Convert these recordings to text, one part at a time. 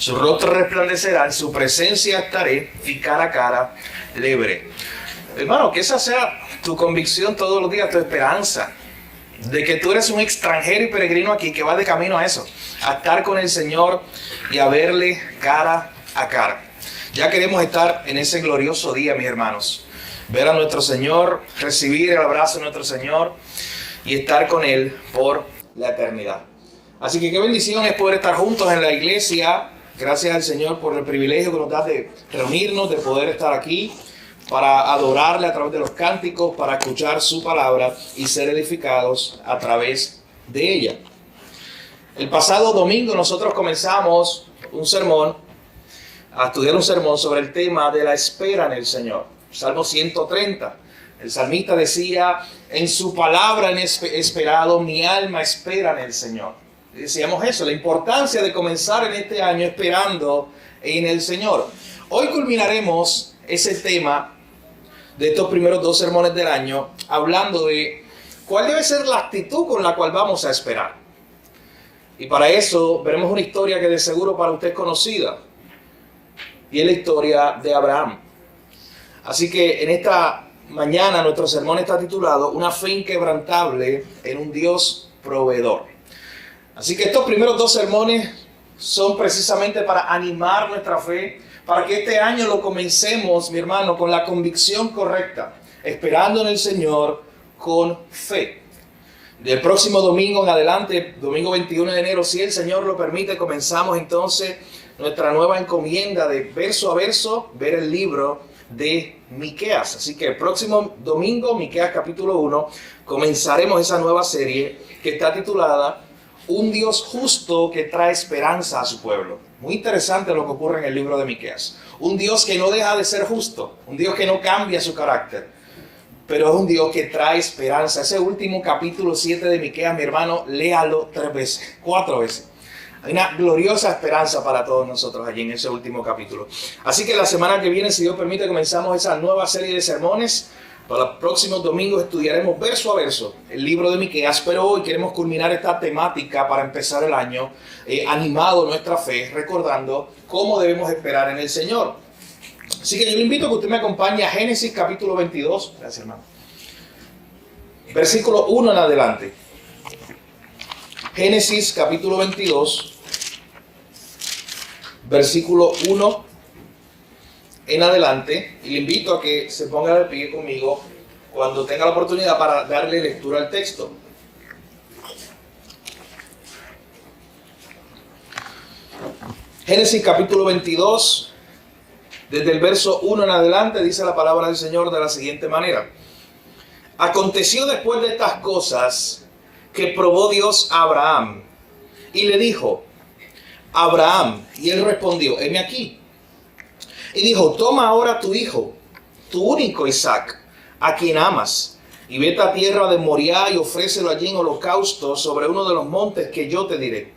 Su rostro resplandecerá, en su presencia estaré y cara a cara le veré. Hermano, que esa sea tu convicción todos los días, tu esperanza, de que tú eres un extranjero y peregrino aquí que va de camino a eso, a estar con el Señor y a verle cara a cara. Ya queremos estar en ese glorioso día, mis hermanos, ver a nuestro Señor, recibir el abrazo de nuestro Señor y estar con Él por la eternidad. Así que qué bendición es poder estar juntos en la iglesia. Gracias al Señor por el privilegio que nos da de reunirnos, de poder estar aquí para adorarle a través de los cánticos, para escuchar su palabra y ser edificados a través de ella. El pasado domingo nosotros comenzamos a estudiar un sermón sobre el tema de la espera en el Señor. Salmo 130. El salmista decía, en su palabra he esperado, mi alma espera en el Señor. Decíamos eso, la importancia de comenzar en este año esperando en el Señor. Hoy culminaremos ese tema de estos primeros 2 sermones del año, hablando de cuál debe ser la actitud con la cual vamos a esperar. Y para eso veremos una historia que de seguro para usted es conocida, y es la historia de Abraham. Así que en esta mañana nuestro sermón está titulado Una fe inquebrantable en un Dios proveedor. Así que estos primeros 2 sermones son precisamente para animar nuestra fe, para que este año lo comencemos, mi hermano, con la convicción correcta, esperando en el Señor con fe. Del próximo domingo en adelante, domingo 21 de enero, si el Señor lo permite, comenzamos entonces nuestra nueva encomienda de verso a verso, ver el libro de Miqueas. Así que el próximo domingo, Miqueas capítulo 1, comenzaremos esa nueva serie que está titulada Un Dios justo que trae esperanza a su pueblo. Muy interesante lo que ocurre en el libro de Miqueas. Un Dios que no deja de ser justo, un Dios que no cambia su carácter, pero es un Dios que trae esperanza. Ese último capítulo 7 de Miqueas, mi hermano, léalo 4 veces. Hay una gloriosa esperanza para todos nosotros allí en ese último capítulo. Así que la semana que viene, si Dios permite, comenzamos esa nueva serie de sermones. Para los próximos domingos estudiaremos verso a verso el libro de Miqueas, pero hoy queremos culminar esta temática para empezar el año animado nuestra fe, recordando cómo debemos esperar en el Señor. Así que yo le invito a que usted me acompañe a Génesis capítulo 22, gracias hermano, versículo 1 en adelante. Génesis capítulo 22, versículo 1 en adelante, y le invito a que se ponga de pie conmigo cuando tenga la oportunidad para darle lectura al texto. Génesis capítulo 22, desde el verso 1 en adelante, dice la palabra del Señor de la siguiente manera. Aconteció después de estas cosas que probó Dios a Abraham y le dijo, Abraham, y él respondió, heme aquí. Y dijo, toma ahora tu hijo, tu único Isaac, a quien amas, y vete a tierra de Moriah y ofrécelo allí en holocausto sobre uno de los montes que yo te diré.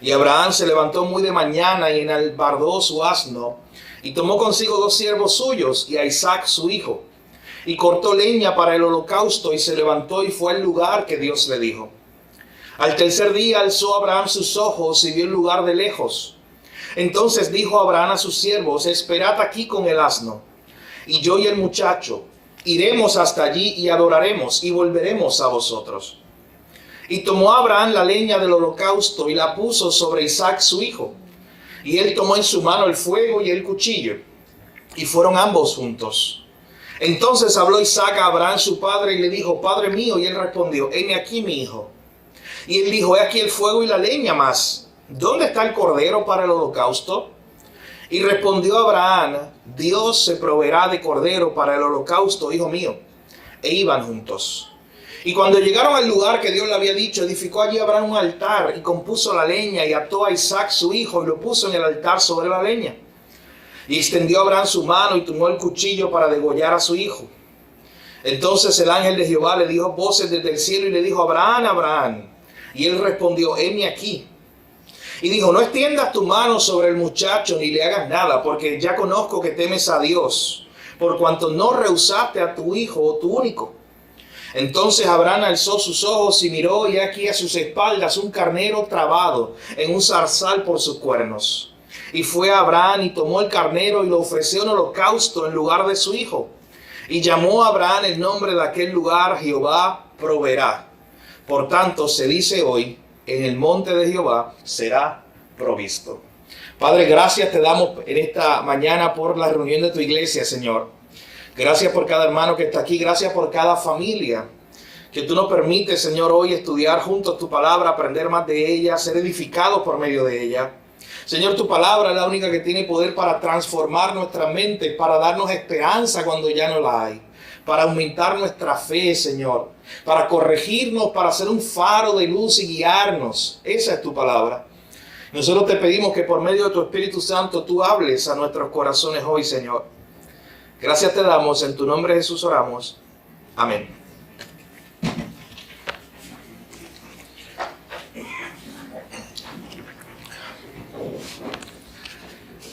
Y Abraham se levantó muy de mañana y enalbardó su asno, y tomó consigo 2 siervos suyos y a Isaac su hijo, y cortó leña para el holocausto y se levantó y fue al lugar que Dios le dijo. Al tercer día alzó Abraham sus ojos y vio el lugar de lejos. Entonces dijo Abraham a sus siervos, esperad aquí con el asno, y yo y el muchacho iremos hasta allí y adoraremos y volveremos a vosotros. Y tomó Abraham la leña del holocausto y la puso sobre Isaac su hijo. Y él tomó en su mano el fuego y el cuchillo, y fueron ambos juntos. Entonces habló Isaac a Abraham su padre y le dijo, Padre mío, y él respondió, heme aquí mi hijo. Y él dijo, he aquí el fuego y la leña, mas ¿dónde está el cordero para el holocausto? Y respondió Abraham, Dios se proveerá de cordero para el holocausto, hijo mío. E iban juntos. Y cuando llegaron al lugar que Dios le había dicho, edificó allí Abraham un altar y compuso la leña y ató a Isaac su hijo y lo puso en el altar sobre la leña. Y extendió Abraham su mano y tomó el cuchillo para degollar a su hijo. Entonces el ángel de Jehová le dijo voces desde el cielo y le dijo, Abraham, Abraham. Y él respondió, heme aquí. Y dijo, no extiendas tu mano sobre el muchacho ni le hagas nada, porque ya conozco que temes a Dios, por cuanto no rehusaste a tu hijo o tu único. Entonces Abraham alzó sus ojos y miró, y aquí a sus espaldas un carnero trabado en un zarzal por sus cuernos. Y fue a Abraham y tomó el carnero y lo ofreció en holocausto en lugar de su hijo. Y llamó a Abraham el nombre de aquel lugar, Jehová proveerá. Por tanto, se dice hoy, en el monte de Jehová será provisto. Padre, gracias te damos en esta mañana por la reunión de tu iglesia, Señor. Gracias por cada hermano que está aquí. Gracias por cada familia que tú nos permites, Señor, hoy estudiar juntos tu palabra, aprender más de ella, ser edificados por medio de ella. Señor, tu palabra es la única que tiene poder para transformar nuestra mente, para darnos esperanza cuando ya no la hay, para aumentar nuestra fe, Señor, para corregirnos, para ser un faro de luz y guiarnos. Esa es tu palabra. Nosotros te pedimos que por medio de tu Espíritu Santo tú hables a nuestros corazones hoy, Señor. Gracias te damos, en tu nombre Jesús oramos. Amén.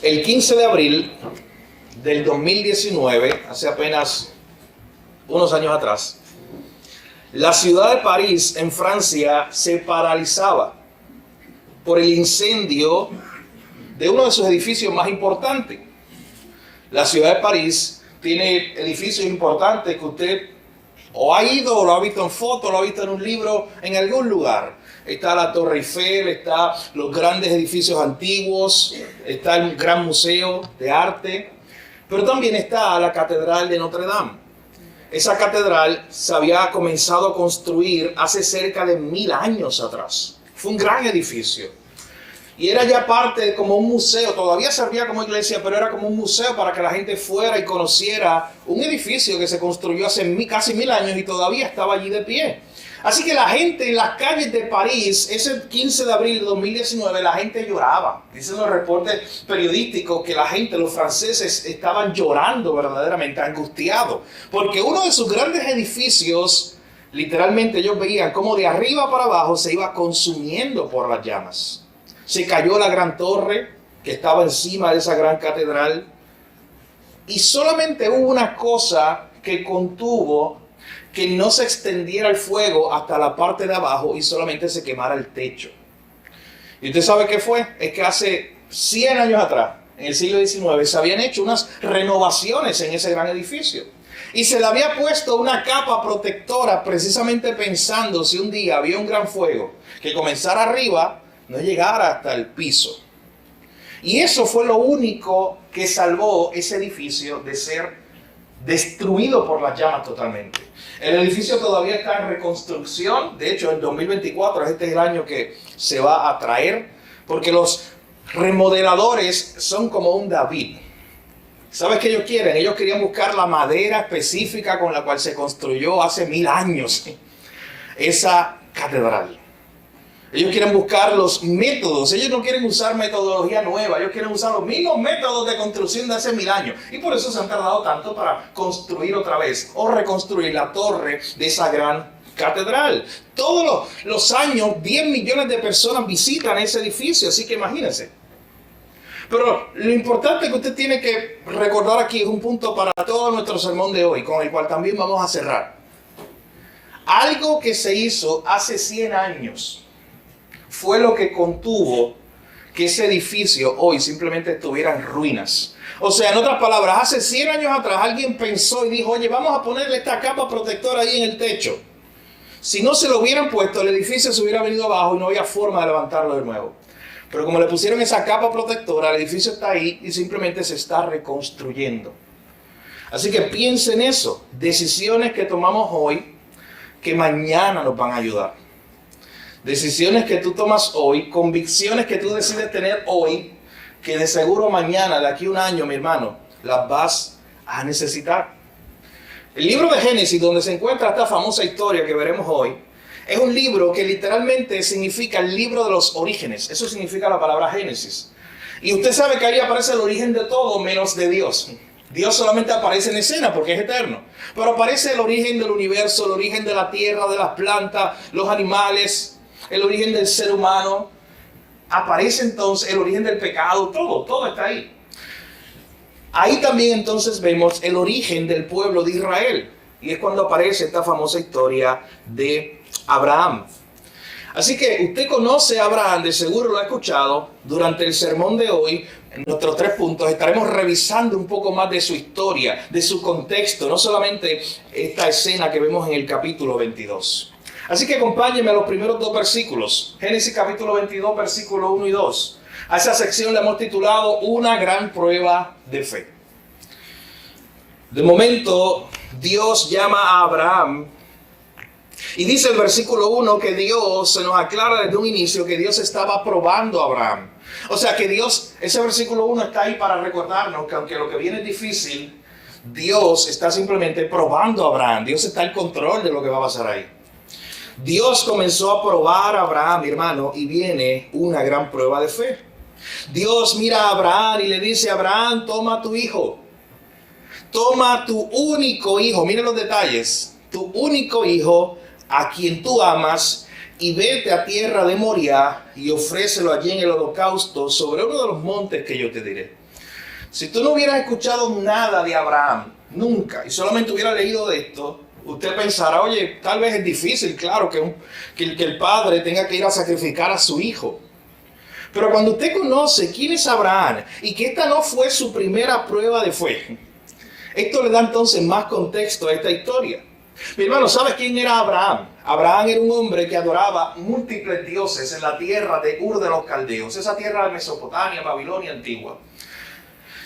El 15 de abril del 2019, hace apenas unos años atrás, la ciudad de París, en Francia, se paralizaba por el incendio de uno de sus edificios más importantes. La ciudad de París tiene edificios importantes que usted o ha ido, o lo ha visto en fotos, lo ha visto en un libro, en algún lugar. Está la Torre Eiffel, está los grandes edificios antiguos, está el gran museo de arte, pero también está la Catedral de Notre Dame. Esa catedral se había comenzado a construir hace cerca de 1000 años atrás. Fue un gran edificio. Y era ya parte como un museo, todavía servía como iglesia, pero era como un museo para que la gente fuera y conociera un edificio que se construyó hace casi 1000 años y todavía estaba allí de pie. Así que la gente en las calles de París, ese 15 de abril de 2019, la gente lloraba. Dicen los reportes periodísticos que la gente, los franceses, estaban llorando verdaderamente, angustiados, porque uno de sus grandes edificios, literalmente ellos veían cómo de arriba para abajo se iba consumiendo por las llamas. Se cayó la gran torre que estaba encima de esa gran catedral y solamente hubo una cosa que contuvo que no se extendiera el fuego hasta la parte de abajo y solamente se quemara el techo. ¿Y usted sabe qué fue? Es que hace 100 años atrás, en el siglo XIX, se habían hecho unas renovaciones en ese gran edificio. Y se le había puesto una capa protectora precisamente pensando si un día había un gran fuego que comenzara arriba, no llegara hasta el piso. Y eso fue lo único que salvó ese edificio de ser destruido por las llamas totalmente. El edificio todavía está en reconstrucción. De hecho, en 2024, este es el año que se va a traer, porque los remodeladores son como un David. ¿Sabes qué ellos quieren? Ellos querían buscar la madera específica con la cual se construyó hace 1000 años esa catedral. Ellos quieren buscar los métodos. Ellos no quieren usar metodología nueva. Ellos quieren usar los mismos métodos de construcción de hace 1000 años. Y por eso se han tardado tanto para construir otra vez o reconstruir la torre de esa gran catedral. Todos los años 10 millones de personas visitan ese edificio. Así que imagínense. Pero lo importante que usted tiene que recordar aquí es un punto para todo nuestro sermón de hoy, con el cual también vamos a cerrar. Algo que se hizo hace 100 años fue lo que contuvo que ese edificio hoy simplemente estuviera en ruinas. O sea, en otras palabras, hace 100 años atrás alguien pensó y dijo, oye, vamos a ponerle esta capa protectora ahí en el techo. Si no se lo hubieran puesto, el edificio se hubiera venido abajo y no había forma de levantarlo de nuevo. Pero como le pusieron esa capa protectora, el edificio está ahí y simplemente se está reconstruyendo. Así que piensa en eso. Decisiones que tomamos hoy que mañana nos van a ayudar. Decisiones que tú tomas hoy, convicciones que tú decides tener hoy, que de seguro mañana, de aquí a un año, mi hermano, las vas a necesitar. El libro de Génesis, donde se encuentra esta famosa historia que veremos hoy, es un libro que literalmente significa el libro de los orígenes. Eso significa la palabra Génesis. Y usted sabe que ahí aparece el origen de todo menos de Dios. Dios solamente aparece en escena porque es eterno. Pero aparece el origen del universo, el origen de la tierra, de las plantas, los animales, el origen del ser humano. Aparece entonces el origen del pecado, todo está ahí. Ahí también entonces vemos el origen del pueblo de Israel. Y es cuando aparece esta famosa historia de Abraham. Así que usted conoce a Abraham, de seguro lo ha escuchado. Durante el sermón de hoy, en nuestros 3 puntos, estaremos revisando un poco más de su historia, de su contexto, no solamente esta escena que vemos en el capítulo 22. Así que acompáñenme a los primeros 2 versículos. Génesis capítulo 22, versículos 1 y 2. A esa sección le hemos titulado Una gran prueba de fe. De momento, Dios llama a Abraham y dice el versículo 1 que Dios, se nos aclara desde un inicio que Dios estaba probando a Abraham. O sea que Dios, ese versículo 1 está ahí para recordarnos que aunque lo que viene es difícil, Dios está simplemente probando a Abraham. Dios está en control de lo que va a pasar ahí. Dios comenzó a probar a Abraham, mi hermano, y viene una gran prueba de fe. Dios mira a Abraham y le dice: Abraham, toma tu hijo. Toma tu único hijo. Miren los detalles. Tu único hijo, a quien tú amas, y vete a tierra de Moriah y ofrécelo allí en el holocausto sobre uno de los montes que yo te diré. Si tú no hubieras escuchado nada de Abraham, nunca, y solamente hubieras leído de esto, usted pensará: oye, tal vez es difícil, claro, que el padre tenga que ir a sacrificar a su hijo. Pero cuando usted conoce quién es Abraham y que esta no fue su primera prueba de fe, esto le da entonces más contexto a esta historia. Mi hermano, ¿sabes quién era Abraham? Abraham era un hombre que adoraba múltiples dioses en la tierra de Ur de los Caldeos, esa tierra de Mesopotamia, Babilonia antigua.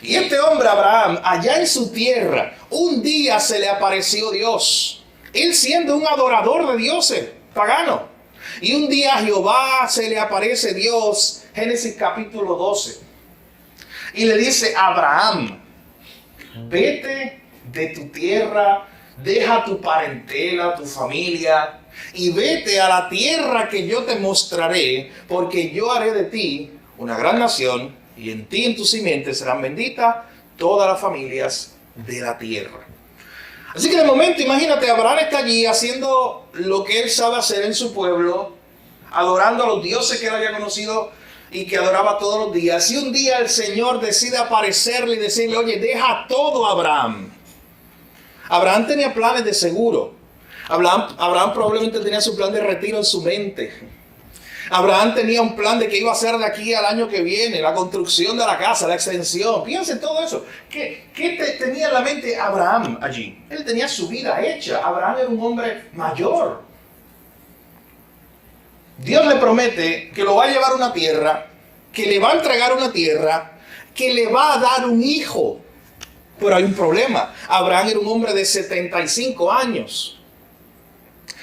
Y este hombre, Abraham, allá en su tierra, un día se le apareció Dios. Él siendo un adorador de dioses, pagano. Y un día a Jehová se le aparece Dios, Génesis capítulo 12. Y le dice: Abraham, vete de tu tierra, deja tu parentela, tu familia, y vete a la tierra que yo te mostraré, porque yo haré de ti una gran nación, y en ti y en tu simiente serán benditas todas las familias de la tierra. Así que de momento, imagínate, Abraham está allí haciendo lo que él sabe hacer en su pueblo, adorando a los dioses que él había conocido y que adoraba todos los días. Y un día el Señor decide aparecerle y decirle: oye, deja todo, Abraham. Abraham tenía planes de seguro. Abraham probablemente tenía su plan de retiro en su mente. Abraham tenía un plan de que iba a hacer de aquí al año que viene, la construcción de la casa, la extensión. Piensen en todo eso. ¿Qué tenía en la mente Abraham allí? Él tenía su vida hecha. Abraham era un hombre mayor. Dios le promete que lo va a llevar a una tierra, que le va a entregar una tierra, que le va a dar un hijo. Pero hay un problema. Abraham era un hombre de 75 años.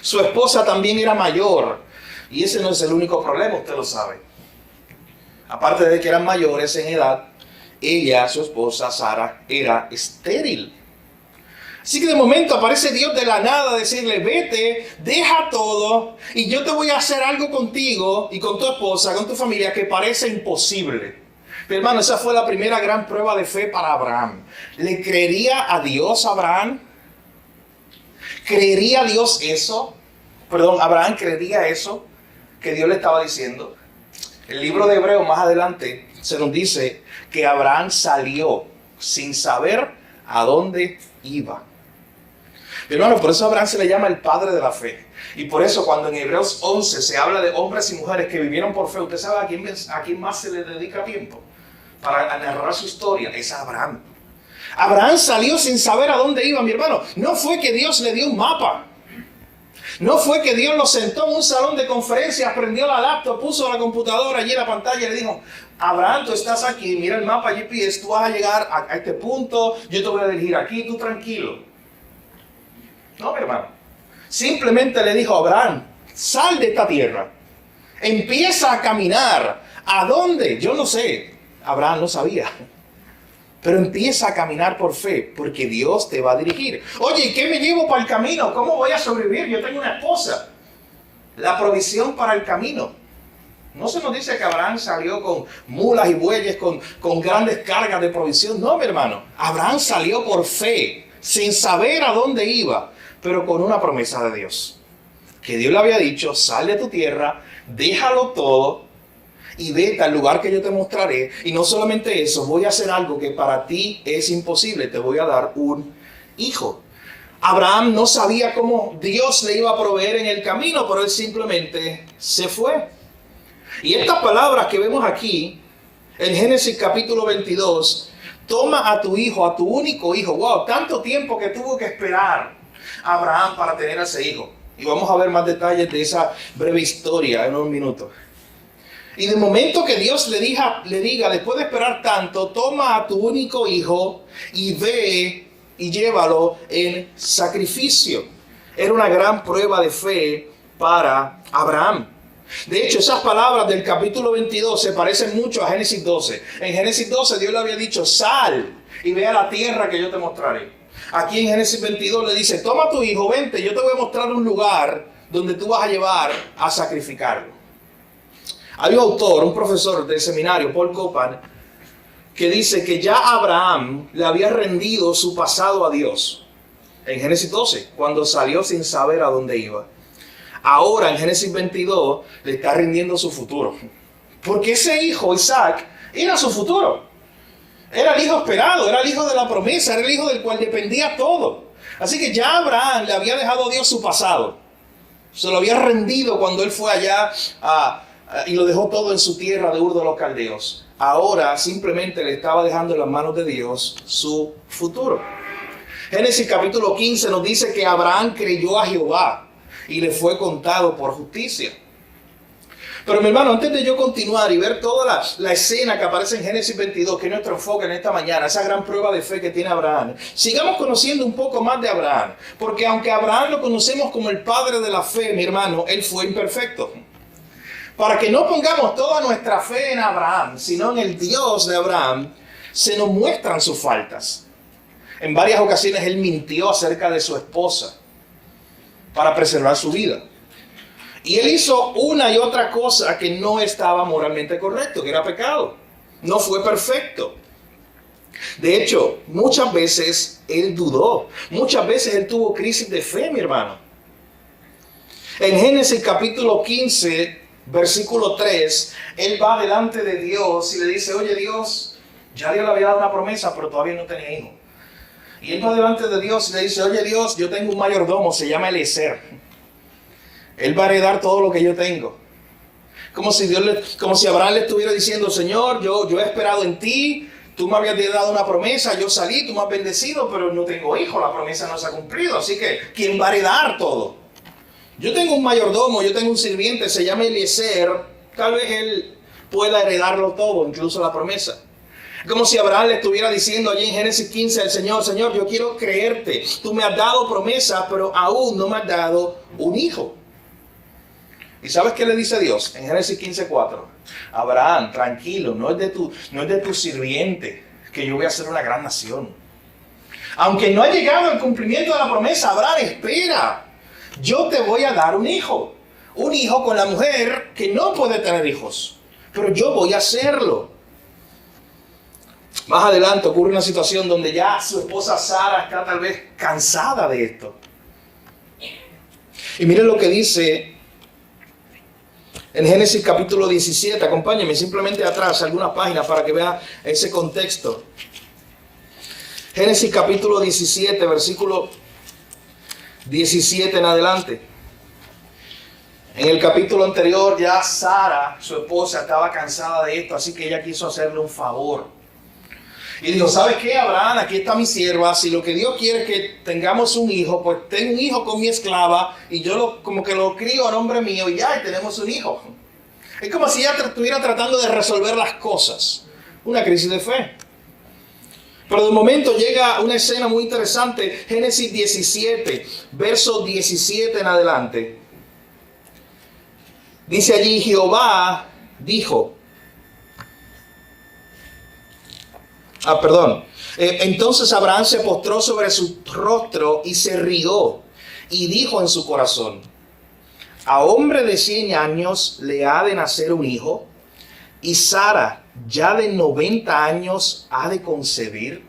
Su esposa también era mayor. Y ese no es el único problema, usted lo sabe. Aparte de que eran mayores en edad, ella, su esposa, Sara, era estéril. Así que de momento aparece Dios de la nada a decirle: vete, deja todo, y yo te voy a hacer algo contigo y con tu esposa, con tu familia, que parece imposible. Pero hermano, esa fue la primera gran prueba de fe para Abraham. ¿Le creería a Dios Abraham? ¿Creería Dios eso? Perdón, Abraham creería eso que Dios le estaba diciendo. El libro de Hebreos más adelante se nos dice que Abraham salió sin saber a dónde iba. Hermano, por eso a Abraham se le llama el padre de la fe. Y por eso cuando en Hebreos 11 se habla de hombres y mujeres que vivieron por fe, ¿usted sabe a quién más se le dedica tiempo para narrar su historia? Es a Abraham. Abraham salió sin saber a dónde iba, mi hermano. No fue que Dios le dio un mapa. No fue que Dios lo sentó en un salón de conferencias, prendió la laptop, puso la computadora allí en la pantalla y le dijo: Abraham, tú estás aquí, mira el mapa GPS, tú vas a llegar a este punto, yo te voy a dirigir aquí, tú tranquilo. No, mi hermano. Simplemente le dijo a Abraham: sal de esta tierra, empieza a caminar. ¿A dónde? Yo no sé. Abraham no sabía. Pero empieza a caminar por fe, porque Dios te va a dirigir. Oye, ¿y qué me llevo para el camino? ¿Cómo voy a sobrevivir? Yo tengo una esposa. La provisión para el camino. No se nos dice que Abraham salió con mulas y bueyes, con grandes cargas de provisión. No, mi hermano. Abraham salió por fe, sin saber a dónde iba, pero con una promesa de Dios. Que Dios le había dicho: sal de tu tierra, déjalo todo, y vete al lugar que yo te mostraré. Y no solamente eso, voy a hacer algo que para ti es imposible. Te voy a dar un hijo. Abraham no sabía cómo Dios le iba a proveer en el camino, pero él simplemente se fue. Y estas palabras que vemos aquí, en Génesis capítulo 22, toma a tu hijo, a tu único hijo. Wow, tanto tiempo que tuvo que esperar Abraham para tener a ese hijo. Y vamos a ver más detalles de esa breve historia en un minuto. Y de momento que Dios le diga, después de esperar tanto, toma a tu único hijo y ve y llévalo en sacrificio. Era una gran prueba de fe para Abraham. De hecho, esas palabras del capítulo 22 se parecen mucho a Génesis 12. En Génesis 12 Dios le había dicho, sal y ve a la tierra que yo te mostraré. Aquí en Génesis 22 le dice, toma a tu hijo, vente, yo te voy a mostrar un lugar donde tú vas a llevar a sacrificarlo. Hay un autor, un profesor del seminario, Paul Copan, que dice que ya Abraham le había rendido su pasado a Dios. En Génesis 12, cuando salió sin saber a dónde iba. Ahora en Génesis 22 le está rindiendo su futuro. Porque ese hijo, Isaac, era su futuro. Era el hijo esperado, era el hijo de la promesa, era el hijo del cual dependía todo. Así que ya Abraham le había dejado a Dios su pasado. Se lo había rendido cuando él fue allá y lo dejó todo en su tierra de Ur de los Caldeos. Ahora simplemente le estaba dejando en las manos de Dios su futuro. Génesis capítulo 15 nos dice que Abraham creyó a Jehová y le fue contado por justicia. Pero mi hermano, antes de yo continuar y ver toda la escena que aparece en Génesis 22, que es nuestro enfoque en esta mañana, esa gran prueba de fe que tiene Abraham, sigamos conociendo un poco más de Abraham. Porque aunque Abraham lo conocemos como el padre de la fe, mi hermano, él fue imperfecto. Para que no pongamos toda nuestra fe en Abraham, sino en el Dios de Abraham, se nos muestran sus faltas. En varias ocasiones él mintió acerca de su esposa para preservar su vida. Y él hizo una y otra cosa que no estaba moralmente correcto, que era pecado. No fue perfecto. De hecho, muchas veces él dudó. Muchas veces él tuvo crisis de fe, mi hermano. En Génesis capítulo 15, versículo 3, él va delante de Dios y le dice, oye Dios, ya Dios le había dado una promesa, pero todavía no tenía hijo. Y él va delante de Dios y le dice, oye Dios, yo tengo un mayordomo, se llama Eliezer. Él va a heredar todo lo que yo tengo. Como si Abraham le estuviera diciendo, Señor, yo he esperado en ti, tú me habías dado una promesa, yo salí, tú me has bendecido, pero no tengo hijo, la promesa no se ha cumplido, así que ¿quién va a heredar todo? Yo tengo un mayordomo, yo tengo un sirviente, se llama Eliezer, tal vez él pueda heredarlo todo, incluso la promesa. Como si Abraham le estuviera diciendo allí en Génesis 15 al Señor, Señor, yo quiero creerte, tú me has dado promesa, pero aún no me has dado un hijo. ¿Y sabes qué le dice Dios? En Génesis 15:4. Abraham, tranquilo, no es de tu sirviente que yo voy a hacer una gran nación. Aunque no ha llegado el cumplimiento de la promesa, Abraham, espera. Yo te voy a dar un hijo. Un hijo con la mujer que no puede tener hijos. Pero yo voy a hacerlo. Más adelante ocurre una situación donde ya su esposa Sara está tal vez cansada de esto. Y miren lo que dice en Génesis capítulo 17, acompáñenme simplemente atrás, algunas páginas para que vean ese contexto. Génesis capítulo 17, versículo 17 en adelante. En el capítulo anterior ya Sara, su esposa, estaba cansada de esto, así que ella quiso hacerle un favor. Y dijo, ¿sabes qué, Abraham? Aquí está mi sierva. Si lo que Dios quiere es que tengamos un hijo, pues tengo un hijo con mi esclava y yo como que lo crío a nombre mío y ya, y tenemos un hijo. Es como si ella estuviera tratando de resolver las cosas. Una crisis de fe. Pero de momento llega una escena muy interesante. Génesis 17, verso 17 en adelante. Dice allí, Jehová dijo... Entonces Abraham se postró sobre su rostro y se rió y dijo en su corazón, a hombre de 100 años le ha de nacer un hijo y Sara ya de 90 años ha de concebir.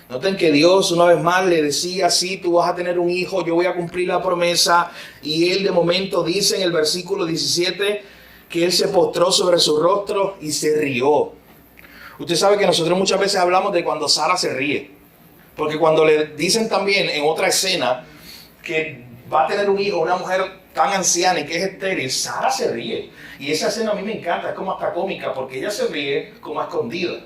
Noten que Dios una vez más le decía, sí, tú vas a tener un hijo, yo voy a cumplir la promesa, y él de momento dice en el versículo 17 que él se postró sobre su rostro y se rió. Usted sabe que nosotros muchas veces hablamos de cuando Sara se ríe. Porque cuando le dicen también en otra escena que va a tener un hijo, una mujer tan anciana y que es estéril, Sara se ríe. Y esa escena a mí me encanta, es como hasta cómica, porque ella se ríe como a escondida.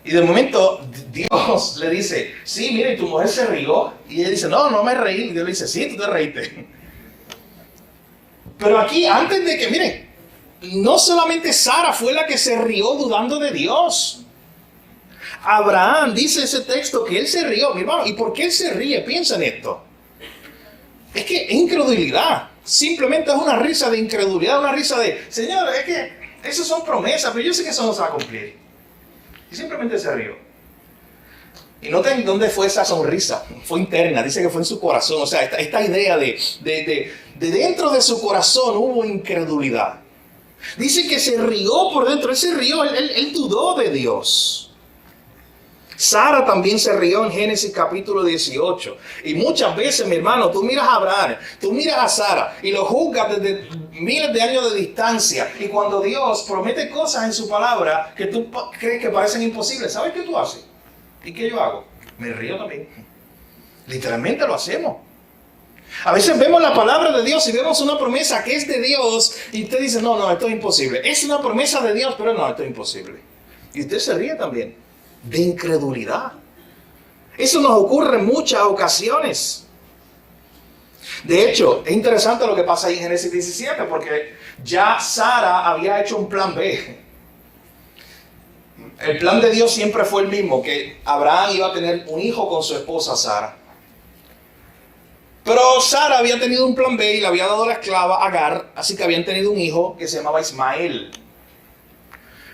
Y de momento Dios le dice, sí, mire, tu mujer se rió. Y ella dice, no, no me reí. Y Dios le dice, sí, tú te reíste. Pero aquí, antes de que, miren, no solamente Sara fue la que se rió dudando de Dios. Abraham, dice ese texto, que él se rió, mi hermano. ¿Y por qué él se ríe? Piensa en esto. Es que es incredulidad. Simplemente es una risa de incredulidad, una risa de, Señor, es que esas son promesas, pero yo sé que eso no se va a cumplir. Y simplemente se rió. Y noten dónde fue esa sonrisa. Fue interna, dice que fue en su corazón. O sea, esta idea de dentro de su corazón hubo incredulidad. Dice que se rió por dentro, él se rió, él dudó de Dios. Sara también se rió en Génesis capítulo 18. Y muchas veces, mi hermano, tú miras a Abraham, tú miras a Sara y lo juzgas desde miles de años de distancia. Y cuando Dios promete cosas en su palabra que tú crees que parecen imposibles, ¿sabes qué tú haces? ¿Y qué yo hago? Me río también. Literalmente lo hacemos. A veces vemos la palabra de Dios y vemos una promesa que es de Dios y usted dice, no, esto es imposible. Es una promesa de Dios, pero no, esto es imposible. Y usted se ríe también. De incredulidad. Eso nos ocurre en muchas ocasiones. De hecho, es interesante lo que pasa ahí en Génesis 17, porque ya Sara había hecho un plan B. El plan de Dios siempre fue el mismo, que Abraham iba a tener un hijo con su esposa Sara. Pero Sara había tenido un plan B y le había dado la esclava Agar, así que habían tenido un hijo que se llamaba Ismael.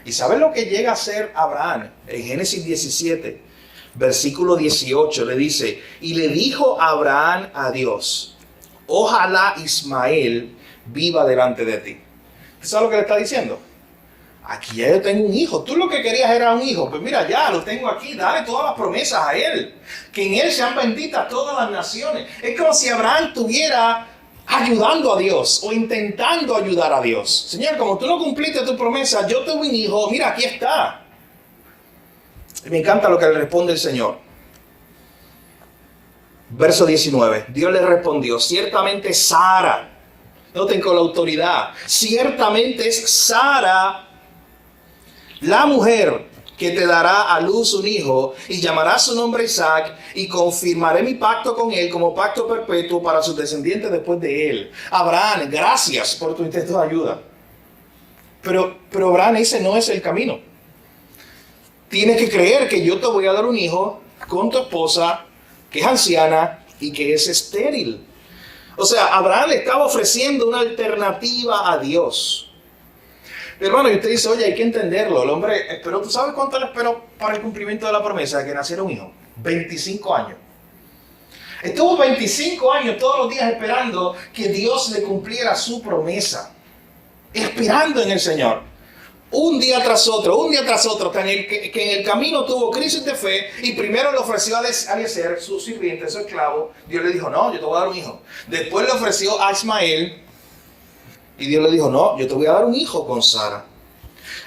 ¿Y saben lo que llega a ser Abraham? En Génesis 17, versículo 18, le dice, y le dijo Abraham a Dios, ojalá Ismael viva delante de ti. ¿Sabes lo que le está diciendo? Aquí ya yo tengo un hijo. Tú lo que querías era un hijo. Pues mira, ya lo tengo aquí. Dale todas las promesas a él. Que en él sean benditas todas las naciones. Es como si Abraham estuviera ayudando a Dios o intentando ayudar a Dios. Señor, como tú no cumpliste tu promesa, yo tuve un hijo, mira, aquí está. Y me encanta lo que le responde el Señor. Verso 19. Dios le respondió, ciertamente Sara, noten con la autoridad, ciertamente es Sara, la mujer que te dará a luz un hijo y llamará su nombre Isaac y confirmaré mi pacto con él como pacto perpetuo para sus descendientes después de él. Abraham, gracias por tu intento de ayuda. Pero Abraham ese no es el camino. Tienes que creer que yo te voy a dar un hijo con tu esposa que es anciana y que es estéril. O sea, Abraham le estaba ofreciendo una alternativa a Dios. Hermano, y usted dice, oye, hay que entenderlo. El hombre esperó, ¿tú sabes cuánto le esperó para el cumplimiento de la promesa de que naciera un hijo? 25 años. Estuvo 25 años todos los días esperando que Dios le cumpliera su promesa. Esperando en el Señor. Un día tras otro, que en el camino tuvo crisis de fe y primero le ofreció a Eliezer, su sirviente, su esclavo. Dios le dijo, no, yo te voy a dar un hijo. Después le ofreció a Ismael. Y Dios le dijo, no, yo te voy a dar un hijo con Sara.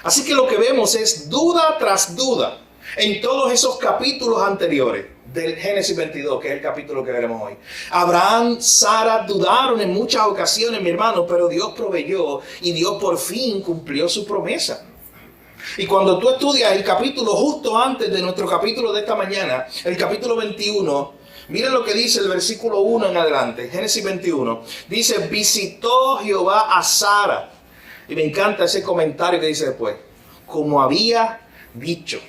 Así que lo que vemos es duda tras duda en todos esos capítulos anteriores del Génesis 22, que es el capítulo que veremos hoy. Abraham, Sara dudaron en muchas ocasiones, mi hermano, pero Dios proveyó y Dios por fin cumplió su promesa. Y cuando tú estudias el capítulo justo antes de nuestro capítulo de esta mañana, el capítulo 21, miren lo que dice el versículo 1 en adelante, Génesis 21. Dice, visitó Jehová a Sara. Y me encanta ese comentario que dice después, como había dicho.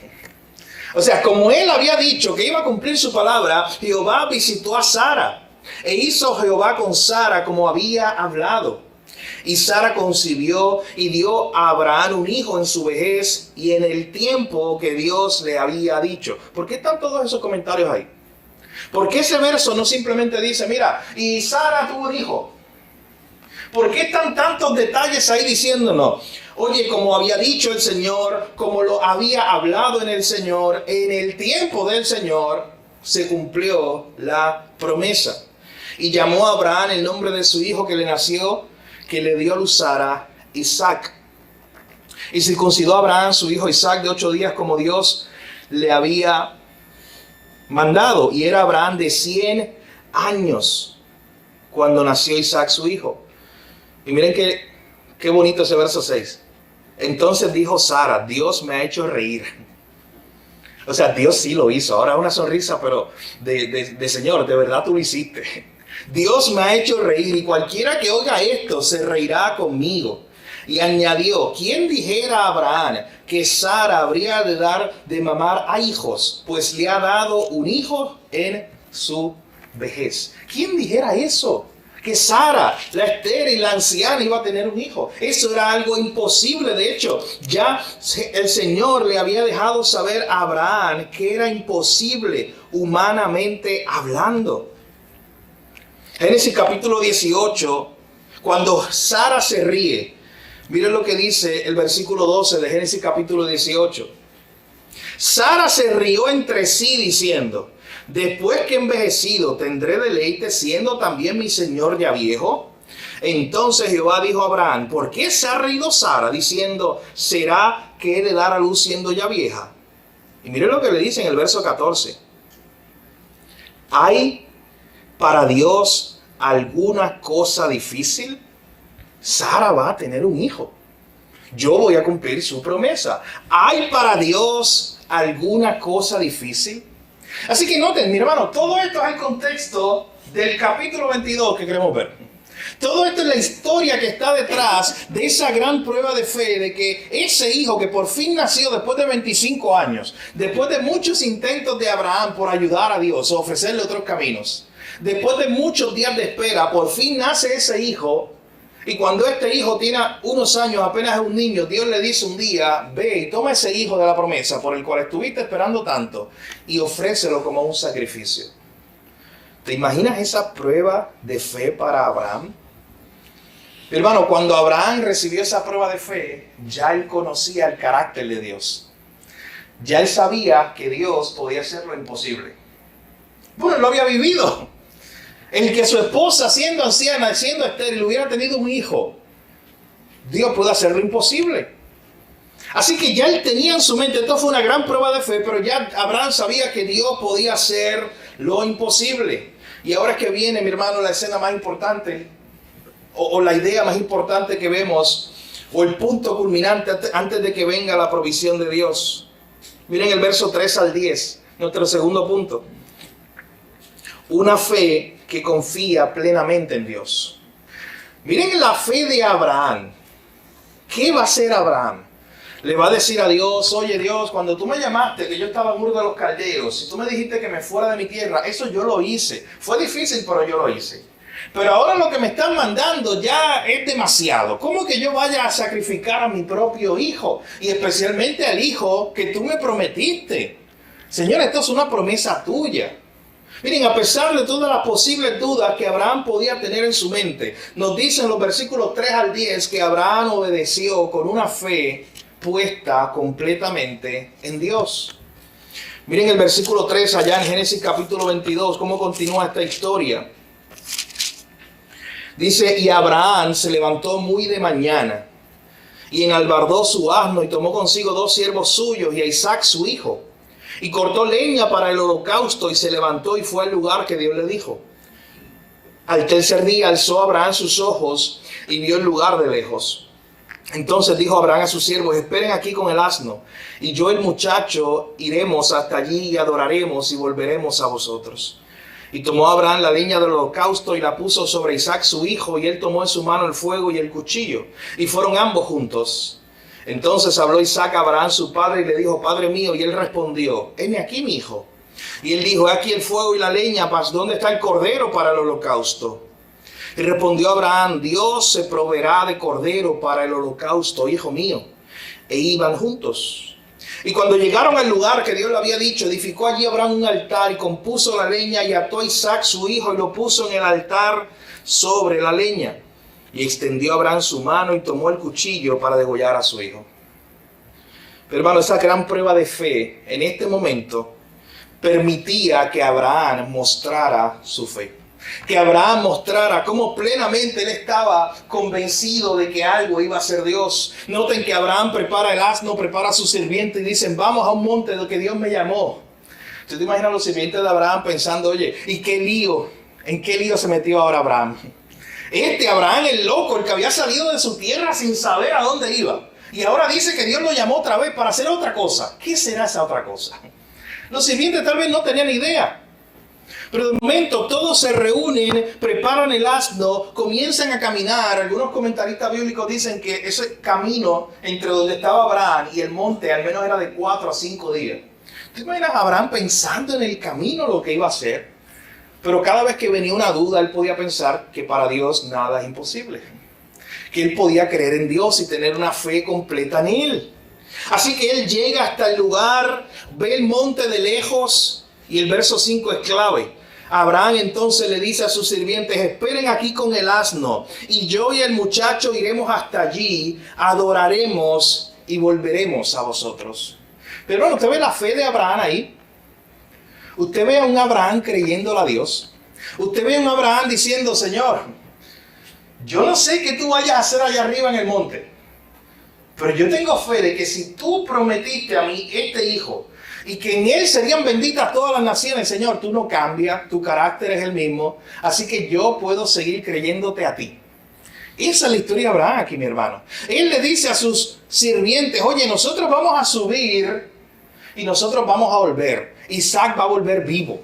O sea, como él había dicho que iba a cumplir su palabra, Jehová visitó a Sara. E hizo Jehová con Sara como había hablado. Y Sara concibió y dio a Abraham un hijo en su vejez y en el tiempo que Dios le había dicho. ¿Por qué están todos esos comentarios ahí? ¿Por qué ese verso no simplemente dice, mira, y Sara tuvo un hijo? ¿Por qué están tantos detalles ahí diciéndonos? Oye, como había dicho el Señor, como lo había hablado en el Señor, en el tiempo del Señor se cumplió la promesa. Y llamó a Abraham el nombre de su hijo que le nació, que le dio a luz Sara, Isaac. Y circuncidó a Abraham su hijo Isaac de 8 días como Dios le había mandado. Y era Abraham de 100 años cuando nació Isaac su hijo. Y miren qué bonito ese verso 6. Entonces dijo Sara, Dios me ha hecho reír. O sea, Dios sí lo hizo. Ahora una sonrisa, pero de Señor, de verdad tú lo hiciste. Dios me ha hecho reír y cualquiera que oiga esto se reirá conmigo. Y añadió, ¿quién dijera a Abraham que Sara habría de dar de mamar a hijos? Pues le ha dado un hijo en su vejez. ¿Quién dijera eso? Que Sara, la estéril, la anciana, iba a tener un hijo. Eso era algo imposible. De hecho, ya el Señor le había dejado saber a Abraham que era imposible humanamente hablando. Génesis capítulo 18, cuando Sara se ríe, miren lo que dice el versículo 12 de Génesis capítulo 18. Sara se rió entre sí diciendo, después que envejecido tendré deleite siendo también mi señor ya viejo. Entonces Jehová dijo a Abraham, ¿por qué se ha reído Sara diciendo, será que he de dar a luz siendo ya vieja? Y miren lo que le dice en el verso 14. ¿Hay para Dios alguna cosa difícil? Sara va a tener un hijo. Yo voy a cumplir su promesa. ¿Hay para Dios alguna cosa difícil? Así que noten, mi hermano, todo esto es el contexto del capítulo 22 que queremos ver. Todo esto es la historia que está detrás de esa gran prueba de fe, de que ese hijo que por fin nació después de 25 años, después de muchos intentos de Abraham por ayudar a Dios o ofrecerle otros caminos, después de muchos días de espera, por fin nace ese hijo. Y cuando este hijo tiene unos años, apenas es un niño, Dios le dice un día, ve y toma ese hijo de la promesa por el cual estuviste esperando tanto y ofrécelo como un sacrificio. ¿Te imaginas esa prueba de fe para Abraham? Hermano, cuando Abraham recibió esa prueba de fe, ya él conocía el carácter de Dios. Ya él sabía que Dios podía hacer lo imposible. Bueno, él lo había vivido. El que su esposa, siendo anciana, siendo estéril, hubiera tenido un hijo, Dios puede hacer lo imposible. Así que ya él tenía en su mente, esto fue una gran prueba de fe, pero ya Abraham sabía que Dios podía hacer lo imposible. Y ahora es que viene, mi hermano, la escena más importante, o la idea más importante que vemos, o el punto culminante antes de que venga la provisión de Dios. Miren el verso 3 al 10, nuestro segundo punto. Una fe que confía plenamente en Dios. Miren la fe de Abraham. ¿Qué va a hacer Abraham? Le va a decir a Dios, oye Dios, cuando tú me llamaste, que yo estaba en Ur de los Caldeos, si tú me dijiste que me fuera de mi tierra, eso yo lo hice. Fue difícil, pero yo lo hice. Pero ahora lo que me están mandando ya es demasiado. ¿Cómo que yo vaya a sacrificar a mi propio hijo? Y especialmente al hijo que tú me prometiste. Señor, esto es una promesa tuya. Miren, a pesar de todas las posibles dudas que Abraham podía tener en su mente, nos dicen los versículos 3 al 10 que Abraham obedeció con una fe puesta completamente en Dios. Miren el versículo 3 allá en Génesis capítulo 22, cómo continúa esta historia. Dice, y Abraham se levantó muy de mañana y enalbardó su asno y tomó consigo 2 siervos suyos y a Isaac su hijo. Y cortó leña para el holocausto y se levantó y fue al lugar que Dios le dijo. Al tercer día alzó Abraham sus ojos y vio el lugar de lejos. Entonces dijo Abraham a sus siervos, esperen aquí con el asno, y yo el muchacho iremos hasta allí y adoraremos y volveremos a vosotros. Y tomó Abraham la leña del holocausto y la puso sobre Isaac su hijo, y él tomó en su mano el fuego y el cuchillo, y fueron ambos juntos. Entonces habló Isaac a Abraham su padre y le dijo, Padre mío, y él respondió, heme aquí mi hijo. Y él dijo, aquí el fuego y la leña, mas ¿dónde está el cordero para el holocausto? Y respondió Abraham, Dios se proveerá de cordero para el holocausto, hijo mío. E iban juntos. Y cuando llegaron al lugar que Dios le había dicho, edificó allí Abraham un altar y compuso la leña y ató a Isaac su hijo y lo puso en el altar sobre la leña. Y extendió Abraham su mano y tomó el cuchillo para degollar a su hijo. Pero hermano, esa gran prueba de fe en este momento permitía que Abraham mostrara su fe. Que Abraham mostrara cómo plenamente él estaba convencido de que algo iba a ser Dios. Noten que Abraham prepara el asno, prepara a su sirviente y dicen, vamos a un monte del que Dios me llamó. ¿Tú te imaginas los sirvientes de Abraham pensando, oye, ¿y qué lío? ¿En qué lío se metió ahora Abraham? Abraham, el loco, el que había salido de su tierra sin saber a dónde iba. Y ahora dice que Dios lo llamó otra vez para hacer otra cosa. ¿Qué será esa otra cosa? Los sirvientes tal vez no tenían idea. Pero de momento todos se reúnen, preparan el asno, comienzan a caminar. Algunos comentaristas bíblicos dicen que ese camino entre donde estaba Abraham y el monte al menos era de 4 a 5 días. ¿Tú imaginas a Abraham pensando en el camino lo que iba a hacer? Pero cada vez que venía una duda, él podía pensar que para Dios nada es imposible. Que él podía creer en Dios y tener una fe completa en Él. Así que él llega hasta el lugar, ve el monte de lejos y el verso 5 es clave. Abraham entonces le dice a sus sirvientes, esperen aquí con el asno y yo y el muchacho iremos hasta allí, adoraremos y volveremos a vosotros. Pero bueno, usted ve la fe de Abraham ahí. Usted ve a un Abraham creyéndole a Dios. Usted ve a un Abraham diciendo, Señor, yo no sé qué tú vayas a hacer allá arriba en el monte, pero yo tengo fe de que si tú prometiste a mí este hijo y que en él serían benditas todas las naciones, Señor, tú no cambias, tu carácter es el mismo, así que yo puedo seguir creyéndote a ti. Esa es la historia de Abraham aquí, mi hermano. Él le dice a sus sirvientes, oye, nosotros vamos a subir y nosotros vamos a volver. Isaac va a volver vivo.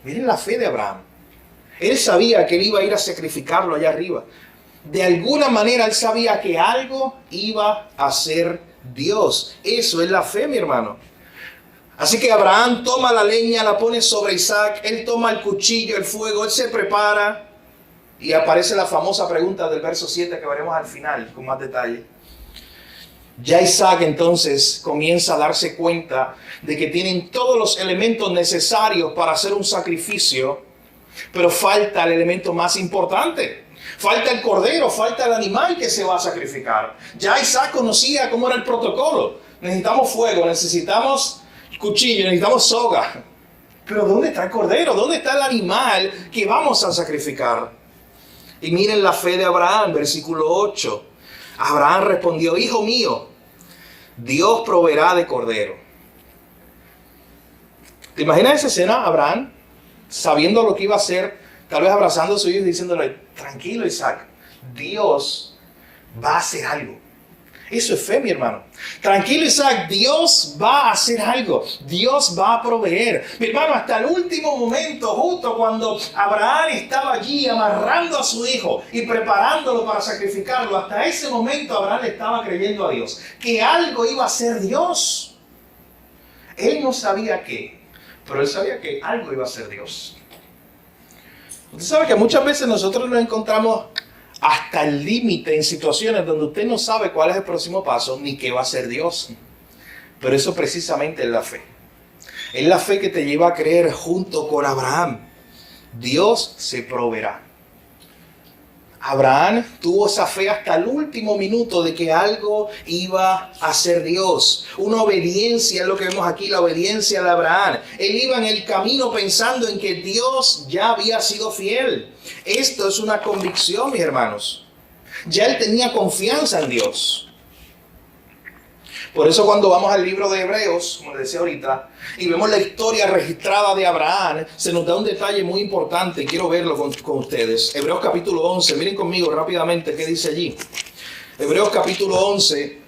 Miren la fe de Abraham. Él sabía que él iba a ir a sacrificarlo allá arriba. De alguna manera él sabía que algo iba a hacer Dios. Eso es la fe, mi hermano. Así que Abraham toma la leña, la pone sobre Isaac. Él toma el cuchillo, el fuego, él se prepara. Y aparece la famosa pregunta del verso 7 que veremos al final con más detalle. Ya Isaac entonces comienza a darse cuenta de que tienen todos los elementos necesarios para hacer un sacrificio, pero falta el elemento más importante. Falta el cordero, falta el animal que se va a sacrificar. Ya Isaac conocía cómo era el protocolo. Necesitamos fuego, necesitamos cuchillo, necesitamos soga. Pero ¿dónde está el cordero? ¿Dónde está el animal que vamos a sacrificar? Y miren la fe de Abraham, versículo 8. Abraham respondió, hijo mío, Dios proveerá de cordero. ¿Te imaginas esa escena, Abraham, sabiendo lo que iba a hacer, tal vez abrazando a su hijo y diciéndole, tranquilo Isaac, Dios va a hacer algo? Eso es fe, mi hermano. Tranquilo Isaac, Dios va a hacer algo. Dios va a proveer. Mi hermano, hasta el último momento, justo cuando Abraham estaba allí amarrando a su hijo y preparándolo para sacrificarlo, hasta ese momento Abraham estaba creyendo a Dios, que algo iba a hacer Dios. Él no sabía qué, pero él sabía que algo iba a ser Dios. Usted sabe que muchas veces nosotros nos encontramos hasta el límite en situaciones donde usted no sabe cuál es el próximo paso ni qué va a hacer Dios. Pero eso precisamente es la fe. Es la fe que te lleva a creer junto con Abraham. Dios se proveerá. Abraham tuvo esa fe hasta el último minuto de que algo iba a hacer Dios. Una obediencia es lo que vemos aquí, la obediencia de Abraham. Él iba en el camino pensando en que Dios ya había sido fiel. Esto es una convicción, mis hermanos. Ya él tenía confianza en Dios. Por eso cuando vamos al libro de Hebreos, como les decía ahorita, y vemos la historia registrada de Abraham, se nos da un detalle muy importante. Quiero verlo con ustedes. Hebreos capítulo 11, miren conmigo rápidamente qué dice allí. Hebreos capítulo 11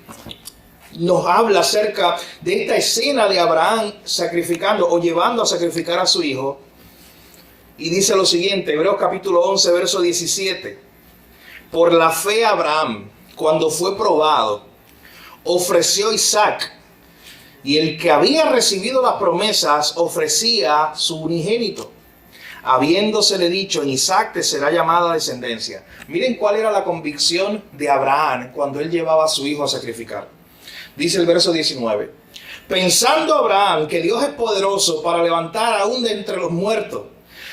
nos habla acerca de esta escena de Abraham sacrificando o llevando a sacrificar a su hijo. Y dice lo siguiente, Hebreos capítulo 11, verso 17. Por la fe Abraham, cuando fue probado, ofreció Isaac, y el que había recibido las promesas ofrecía su unigénito, habiéndosele dicho, en Isaac te será llamada descendencia. Miren cuál era la convicción de Abraham cuando él llevaba a su hijo a sacrificar. Dice el verso 19, pensando Abraham que Dios es poderoso para levantar aún de entre los muertos,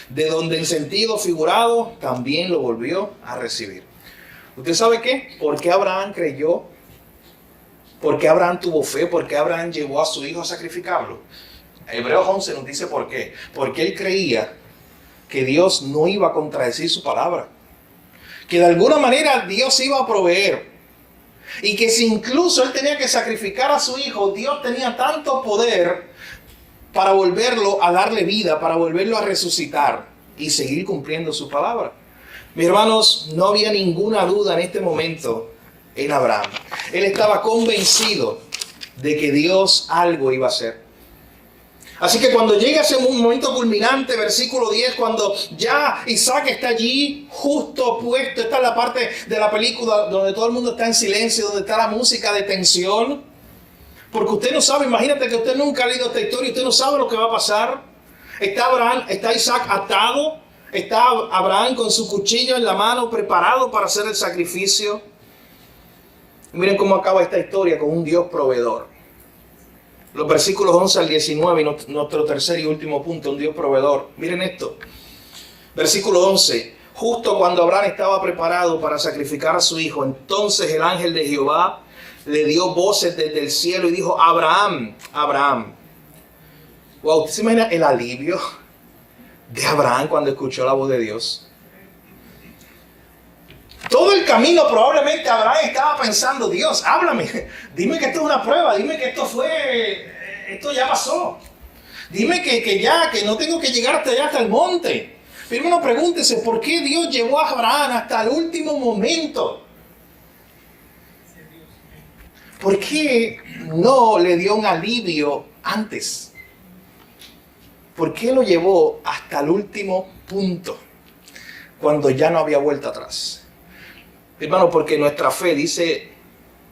de donde en sentido figurado también lo volvió a recibir. ¿Usted sabe qué? ¿Por qué Abraham creyó? ¿Por qué Abraham tuvo fe? ¿Por qué Abraham llevó a su hijo a sacrificarlo? Hebreos 11 nos dice por qué. Porque él creía que Dios no iba a contradecir su palabra. Que de alguna manera Dios iba a proveer. Y que si incluso él tenía que sacrificar a su hijo, Dios tenía tanto poder para volverlo a darle vida, para volverlo a resucitar y seguir cumpliendo su palabra. Mis hermanos, no había ninguna duda en este momento en Abraham. Él estaba convencido de que Dios algo iba a hacer. Así que cuando llega ese momento culminante, versículo 10, cuando ya Isaac está allí, justo puesto, esta es la parte de la película donde todo el mundo está en silencio, donde está la música de tensión, porque usted no sabe, imagínate que usted nunca ha leído esta historia y usted no sabe lo que va a pasar. Está Abraham, está Isaac atado, está Abraham con su cuchillo en la mano, preparado para hacer el sacrificio. Y miren cómo acaba esta historia con un Dios proveedor. Los versículos 11 al 19, y nuestro tercer y último punto, un Dios proveedor. Miren esto. Versículo 11. Justo cuando Abraham estaba preparado para sacrificar a su hijo, entonces el ángel de Jehová le dio voces desde el cielo y dijo: Abraham, Abraham. Wow, ¿usted se imagina el alivio de Abraham cuando escuchó la voz de Dios? Todo el camino probablemente Abraham estaba pensando: Dios, háblame, dime que esto es una prueba, dime que esto ya pasó. Dime que no tengo que llegar hasta allá, hasta el monte. Pero uno pregúntese, ¿por qué Dios llevó a Abraham hasta el último momento? ¿Por qué no le dio un alivio antes? ¿Por qué lo llevó hasta el último punto, cuando ya no había vuelta atrás? Hermano, porque nuestra fe, dice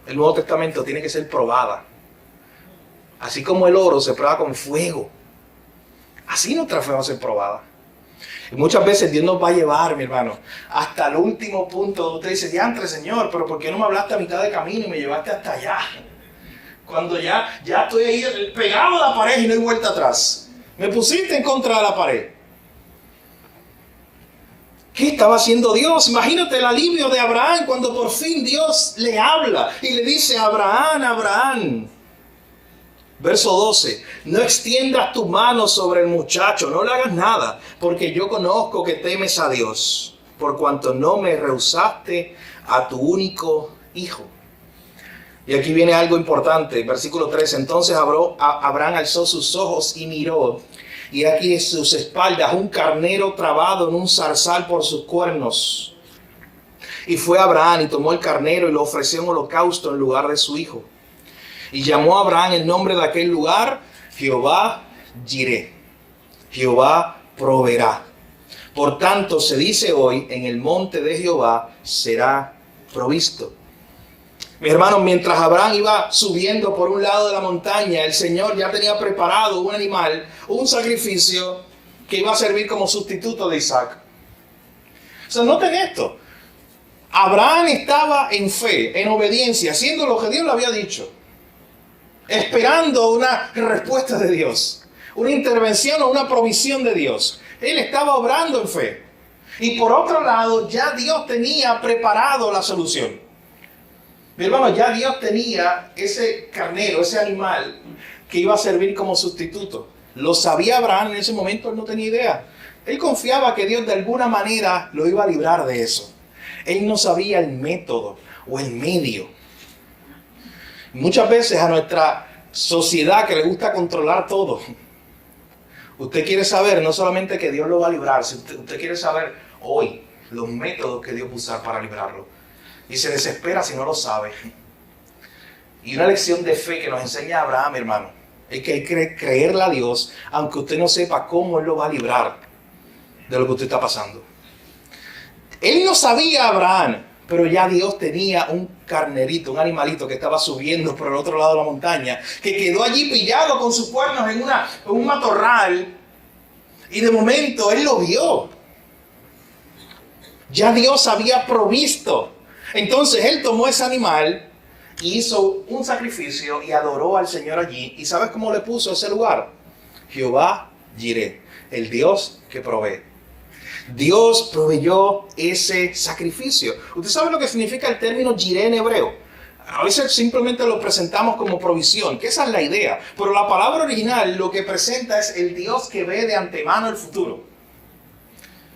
el Nuevo Testamento, tiene que ser probada. Así como el oro se prueba con fuego, así nuestra fe va a ser probada. Y muchas veces Dios nos va a llevar, mi hermano, hasta el último punto donde usted dice: diantre, Señor, pero ¿por qué no me hablaste a mitad de camino y me llevaste hasta allá? Cuando ya estoy ahí pegado a la pared y no hay vuelta atrás. Me pusiste en contra de la pared. ¿Qué estaba haciendo Dios? Imagínate el alivio de Abraham cuando por fin Dios le habla y le dice: Abraham, Abraham. Verso 12. No extiendas tu mano sobre el muchacho, no le hagas nada, porque yo conozco que temes a Dios, por cuanto no me rehusaste a tu único hijo. Y aquí viene algo importante, versículo 13. Entonces Abraham alzó sus ojos y miró, y aquí en sus espaldas un carnero trabado en un zarzal por sus cuernos. Y fue Abraham y tomó el carnero y lo ofreció en holocausto en lugar de su hijo. Y llamó a Abraham el nombre de aquel lugar: Jehová Jireh. Jehová proveerá. Por tanto se dice hoy: en el monte de Jehová será provisto. Mis hermanos, mientras Abraham iba subiendo por un lado de la montaña, el Señor ya tenía preparado un animal, un sacrificio que iba a servir como sustituto de Isaac. O sea, noten esto. Abraham estaba en fe, en obediencia, haciendo lo que Dios le había dicho, esperando una respuesta de Dios, una intervención o una provisión de Dios. Él estaba obrando en fe. Y por otro lado, ya Dios tenía preparado la solución. Mi hermano, ya Dios tenía ese carnero, ese animal que iba a servir como sustituto. Lo sabía Abraham en ese momento, él no tenía idea. Él confiaba que Dios de alguna manera lo iba a librar de eso. Él no sabía el método o el medio. Muchas veces a nuestra sociedad que le gusta controlar todo, usted quiere saber no solamente que Dios lo va a librar, usted quiere saber hoy los métodos que Dios va a usar para librarlo. Y se desespera si no lo sabe. Y una lección de fe que nos enseña Abraham, hermano, es que hay que creerle a Dios, aunque usted no sepa cómo Él lo va a librar de lo que usted está pasando. Él no sabía, Abraham, pero ya Dios tenía un carnerito, un animalito que estaba subiendo por el otro lado de la montaña, que quedó allí pillado con sus cuernos en un matorral, y de momento Él lo vio. Ya Dios había provisto. Entonces Él tomó ese animal y hizo un sacrificio y adoró al Señor allí. ¿Y sabes cómo le puso ese lugar? Jehová Jireh, el Dios que provee. Dios proveyó ese sacrificio. ¿Usted sabe lo que significa el término Jireh en hebreo? A veces simplemente lo presentamos como provisión, que esa es la idea. Pero la palabra original lo que presenta es el Dios que ve de antemano el futuro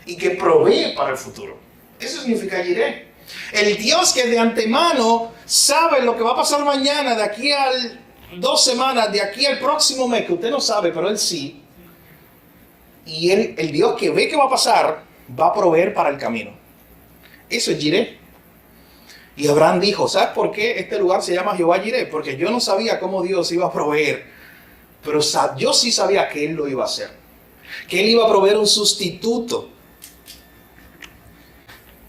y que provee para el futuro. Eso significa Jireh. El Dios que de antemano sabe lo que va a pasar mañana, de aquí al 2 semanas de aquí al próximo mes, que usted no sabe, pero él sí. Y el Dios que ve que va a pasar, va a proveer para el camino. Eso es Jireh. Y Abraham dijo, ¿sabes por qué este lugar se llama Jehová Jireh? Porque yo no sabía cómo Dios iba a proveer, pero yo sí sabía que Él lo iba a hacer. Que Él iba a proveer un sustituto.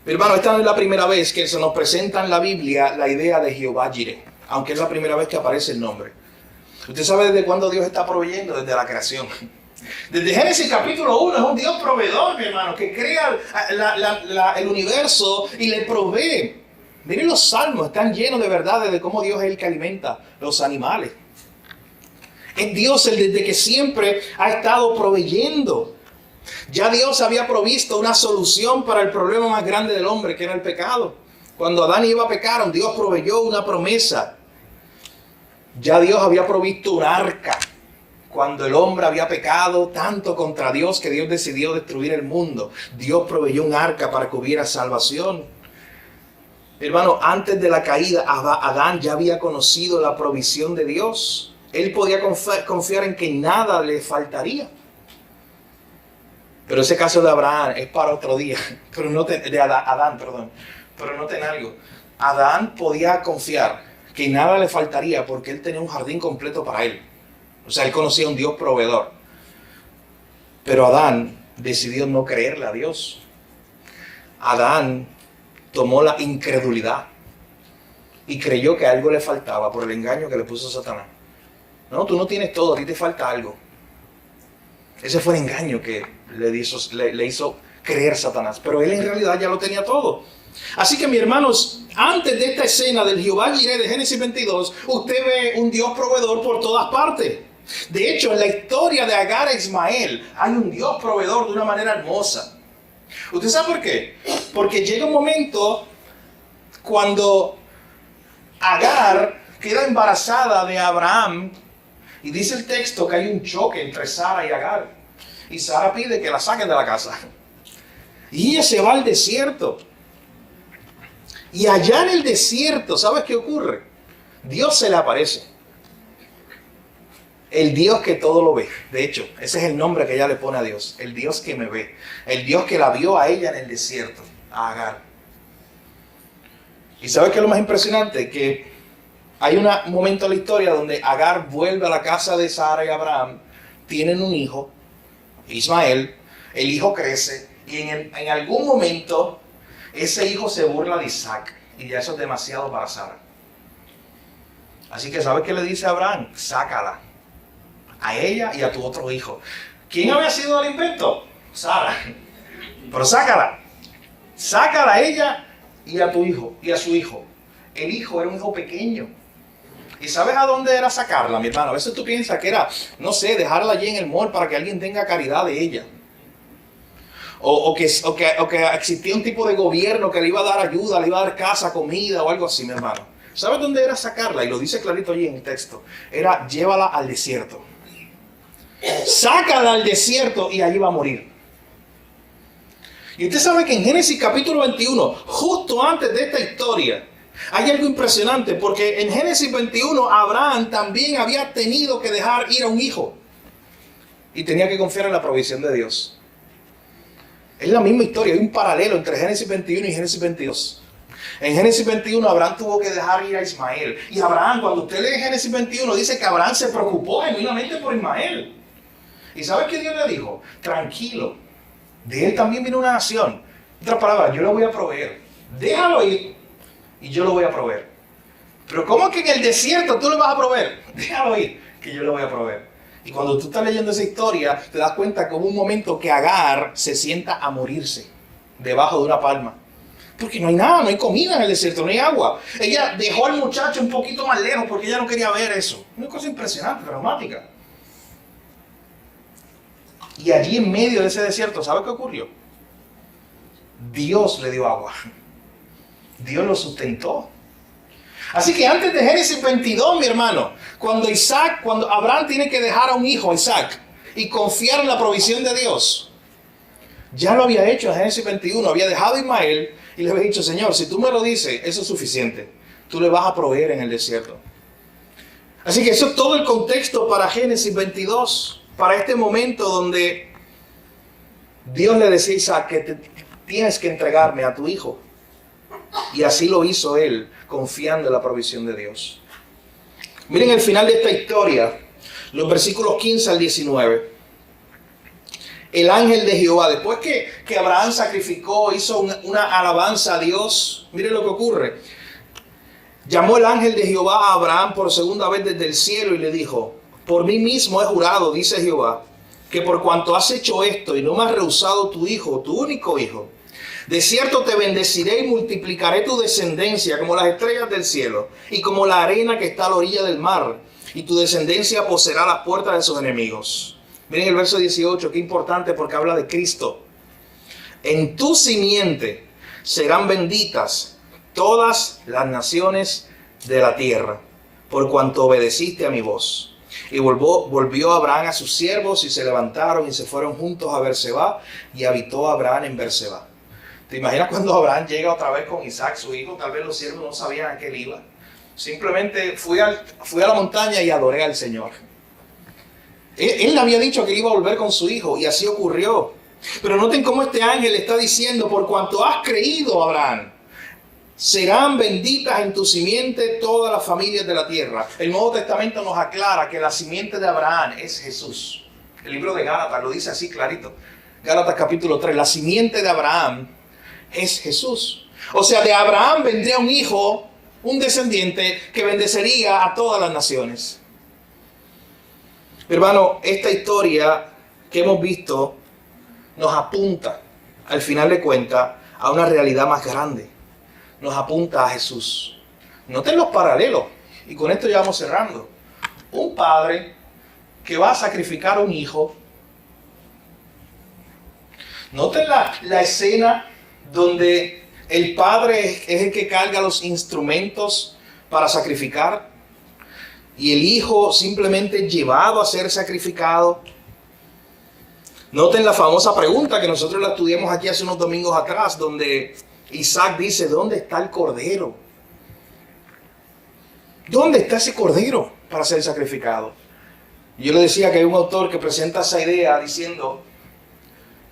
Hermano, esta no es la primera vez que se nos presenta en la Biblia la idea de Jehová Jireh, aunque es la primera vez que aparece el nombre. ¿Usted sabe desde cuándo Dios está proveyendo? Desde la creación. Desde Génesis capítulo 1 es un Dios proveedor, mi hermano, que crea el universo y le provee. Miren los salmos, están llenos de verdades de cómo Dios es el que alimenta los animales. Es Dios el desde que siempre ha estado proveyendo. Ya Dios había provisto una solución para el problema más grande del hombre, que era el pecado. Cuando Adán iba a pecar, Dios proveyó una promesa. Ya Dios había provisto un arca. Cuando el hombre había pecado tanto contra Dios que Dios decidió destruir el mundo, Dios proveyó un arca para que hubiera salvación. Hermano, antes de la caída, Adán ya había conocido la provisión de Dios. Él podía confiar en que nada le faltaría. Pero ese caso de Abraham es para otro día. Pero Adán. Pero noten algo. Adán podía confiar que nada le faltaría porque él tenía un jardín completo para él. O sea, él conocía a un Dios proveedor. Pero Adán decidió no creerle a Dios. Adán tomó la incredulidad y creyó que algo le faltaba por el engaño que le puso Satanás. No, tú no tienes todo, a ti te falta algo. Ese fue el engaño que le hizo creer Satanás. Pero él en realidad ya lo tenía todo. Así que, mis hermanos, antes de esta escena del Jehová Jireh de Génesis 22, usted ve un Dios proveedor por todas partes. De hecho, en la historia de Agar e Ismael hay un Dios proveedor de una manera hermosa. ¿Usted sabe por qué? Porque llega un momento cuando Agar queda embarazada de Abraham y dice el texto que hay un choque entre Sara y Agar. Y Sara pide que la saquen de la casa. Y ella se va al desierto. Y allá en el desierto, ¿sabes qué ocurre? Dios se le aparece. El Dios que todo lo ve. De hecho, ese es el nombre que ella le pone a Dios. El Dios que me ve. El Dios que la vio a ella en el desierto, a Agar. ¿Y sabes qué es lo más impresionante? Que hay un momento en la historia donde Agar vuelve a la casa de Sara y Abraham. Tienen un hijo, Ismael. El hijo crece. Y en algún momento, ese hijo se burla de Isaac. Y ya eso es demasiado para Sara. Así que ¿sabes qué le dice a Abraham? Sácala. A ella y a tu otro hijo. ¿Quién había sido el invento? Sara. Pero sácala. Sácala a ella y a tu hijo y a su hijo. El hijo era un hijo pequeño. ¿Y sabes a dónde era sacarla, mi hermano? A veces tú piensas que era, no sé, dejarla allí en el mall para que alguien tenga caridad de ella. O que existía un tipo de gobierno que le iba a dar ayuda, le iba a dar casa, comida o algo así, mi hermano. ¿Sabes dónde era sacarla? Y lo dice clarito allí en el texto. Era llévala al desierto. Sácala al desierto y allí va a morir. Y usted sabe que en Génesis capítulo 21, justo antes de esta historia, hay algo impresionante, porque en Génesis 21 Abraham también había tenido que dejar ir a un hijo y tenía que confiar en la provisión de Dios. Es la misma historia, hay un paralelo entre Génesis 21 y Génesis 22. En Génesis 21 Abraham tuvo que dejar ir a Ismael. Y Abraham, cuando usted lee Génesis 21, dice que Abraham se preocupó genuinamente por Ismael. ¿Y sabes qué Dios le dijo? Tranquilo, de él también viene una nación. En otras palabras, yo lo voy a proveer. Déjalo ir y yo lo voy a proveer. Pero ¿cómo que en el desierto tú lo vas a proveer? Déjalo ir, que yo lo voy a proveer. Y cuando tú estás leyendo esa historia, te das cuenta que hubo un momento que Agar se sienta a morirse debajo de una palma. Porque no hay nada, no hay comida en el desierto, no hay agua. Ella dejó al muchacho un poquito más lejos porque ella no quería ver eso. Una cosa impresionante, traumática. Y allí en medio de ese desierto, ¿sabe qué ocurrió? Dios le dio agua. Dios lo sustentó. Así que antes de Génesis 22, mi hermano, cuando Abraham tiene que dejar a un hijo, Isaac, y confiar en la provisión de Dios, ya lo había hecho en Génesis 21, había dejado a Ismael y le había dicho, Señor, si tú me lo dices, eso es suficiente. Tú le vas a proveer en el desierto. Así que eso es todo el contexto para Génesis 22, para este momento donde Dios le decía a Isaac que tienes que entregarme a tu hijo. Y así lo hizo él, confiando en la provisión de Dios. Miren el final de esta historia, los versículos 15 al 19. El ángel de Jehová, después que Abraham sacrificó, hizo una alabanza a Dios, miren lo que ocurre. Llamó el ángel de Jehová a Abraham por segunda vez desde el cielo y le dijo: por mí mismo he jurado, dice Jehová, que por cuanto has hecho esto y no me has rehusado tu hijo, tu único hijo, de cierto te bendeciré y multiplicaré tu descendencia como las estrellas del cielo y como la arena que está a la orilla del mar, y tu descendencia poseerá las puertas de sus enemigos. Miren el verso 18, qué importante porque habla de Cristo. En tu simiente serán benditas todas las naciones de la tierra, por cuanto obedeciste a mi voz. Y volvió Abraham a sus siervos y se levantaron y se fueron juntos a Berseba, y habitó Abraham en Berseba. ¿Te imaginas cuando Abraham llega otra vez con Isaac, su hijo? Tal vez los siervos no sabían a qué él iba. Simplemente fui a la montaña y adoré al Señor. Él le había dicho que iba a volver con su hijo y así ocurrió. Pero noten cómo este ángel está diciendo: por cuanto has creído, Abraham, serán benditas en tu simiente todas las familias de la tierra. El Nuevo Testamento nos aclara que la simiente de Abraham es Jesús. El libro de Gálatas lo dice así clarito. Gálatas capítulo 3, la simiente de Abraham es Jesús. O sea, de Abraham vendría un hijo, un descendiente que bendecería a todas las naciones. Hermano, esta historia que hemos visto nos apunta, al final de cuentas, a una realidad más grande. Nos apunta a Jesús. Noten los paralelos, y con esto ya vamos cerrando. Un padre que va a sacrificar a un hijo. Noten la escena donde el padre es el que carga los instrumentos para sacrificar y el hijo simplemente es llevado a ser sacrificado. Noten la famosa pregunta que nosotros la estudiamos aquí hace unos domingos atrás, donde Isaac dice: ¿dónde está el cordero? ¿Dónde está ese cordero para ser sacrificado? Y yo le decía que hay un autor que presenta esa idea diciendo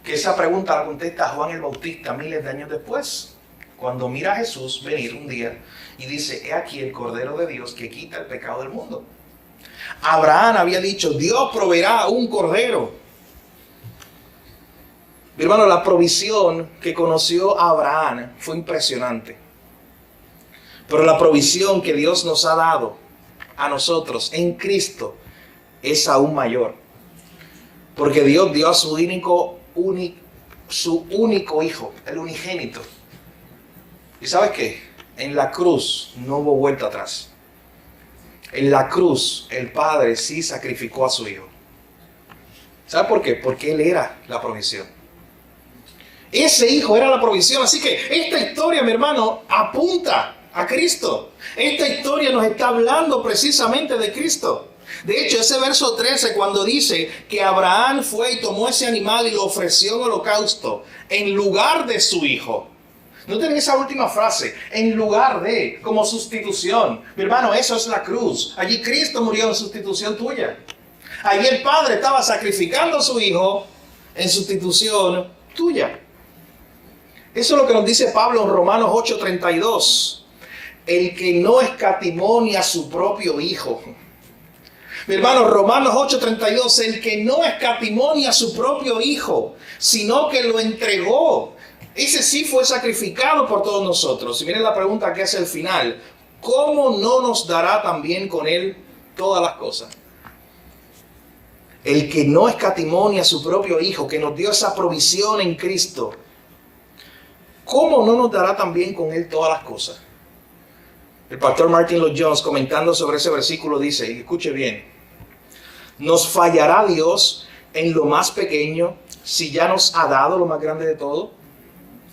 que esa pregunta la contesta Juan el Bautista miles de años después, cuando mira a Jesús venir un día y dice: he aquí el Cordero de Dios que quita el pecado del mundo. Abraham había dicho: Dios proveerá un cordero. Mi hermano, la provisión que conoció Abraham fue impresionante. Pero la provisión que Dios nos ha dado a nosotros en Cristo es aún mayor. Porque Dios dio a su único hijo, el unigénito. ¿Y sabes qué? En la cruz no hubo vuelta atrás. En la cruz el Padre sí sacrificó a su hijo. ¿Sabe por qué? Porque Él era la provisión. Ese hijo era la provisión. Así que esta historia, mi hermano, apunta a Cristo. Esta historia nos está hablando precisamente de Cristo. De hecho, ese verso 13, cuando dice que Abraham fue y tomó ese animal y lo ofreció en holocausto en lugar de su hijo. Noten esa última frase: en lugar de, como sustitución. Mi hermano, eso es la cruz. Allí Cristo murió en sustitución tuya. Allí el Padre estaba sacrificando a su hijo en sustitución tuya. Eso es lo que nos dice Pablo en Romanos 8:32. El que no escatimó ni a su propio hijo. Mi hermano, Romanos 8:32, el que no escatimó ni a su propio hijo, sino que lo entregó. Ese sí fue sacrificado por todos nosotros. Y miren la pregunta que hace al final: ¿cómo no nos dará también con él todas las cosas? El que no escatimó ni a su propio hijo, que nos dio esa provisión en Cristo, ¿cómo no nos dará también con él todas las cosas? El pastor Martin Lloyd-Jones, comentando sobre ese versículo, dice, y escuche bien: ¿nos fallará Dios en lo más pequeño si ya nos ha dado lo más grande de todo?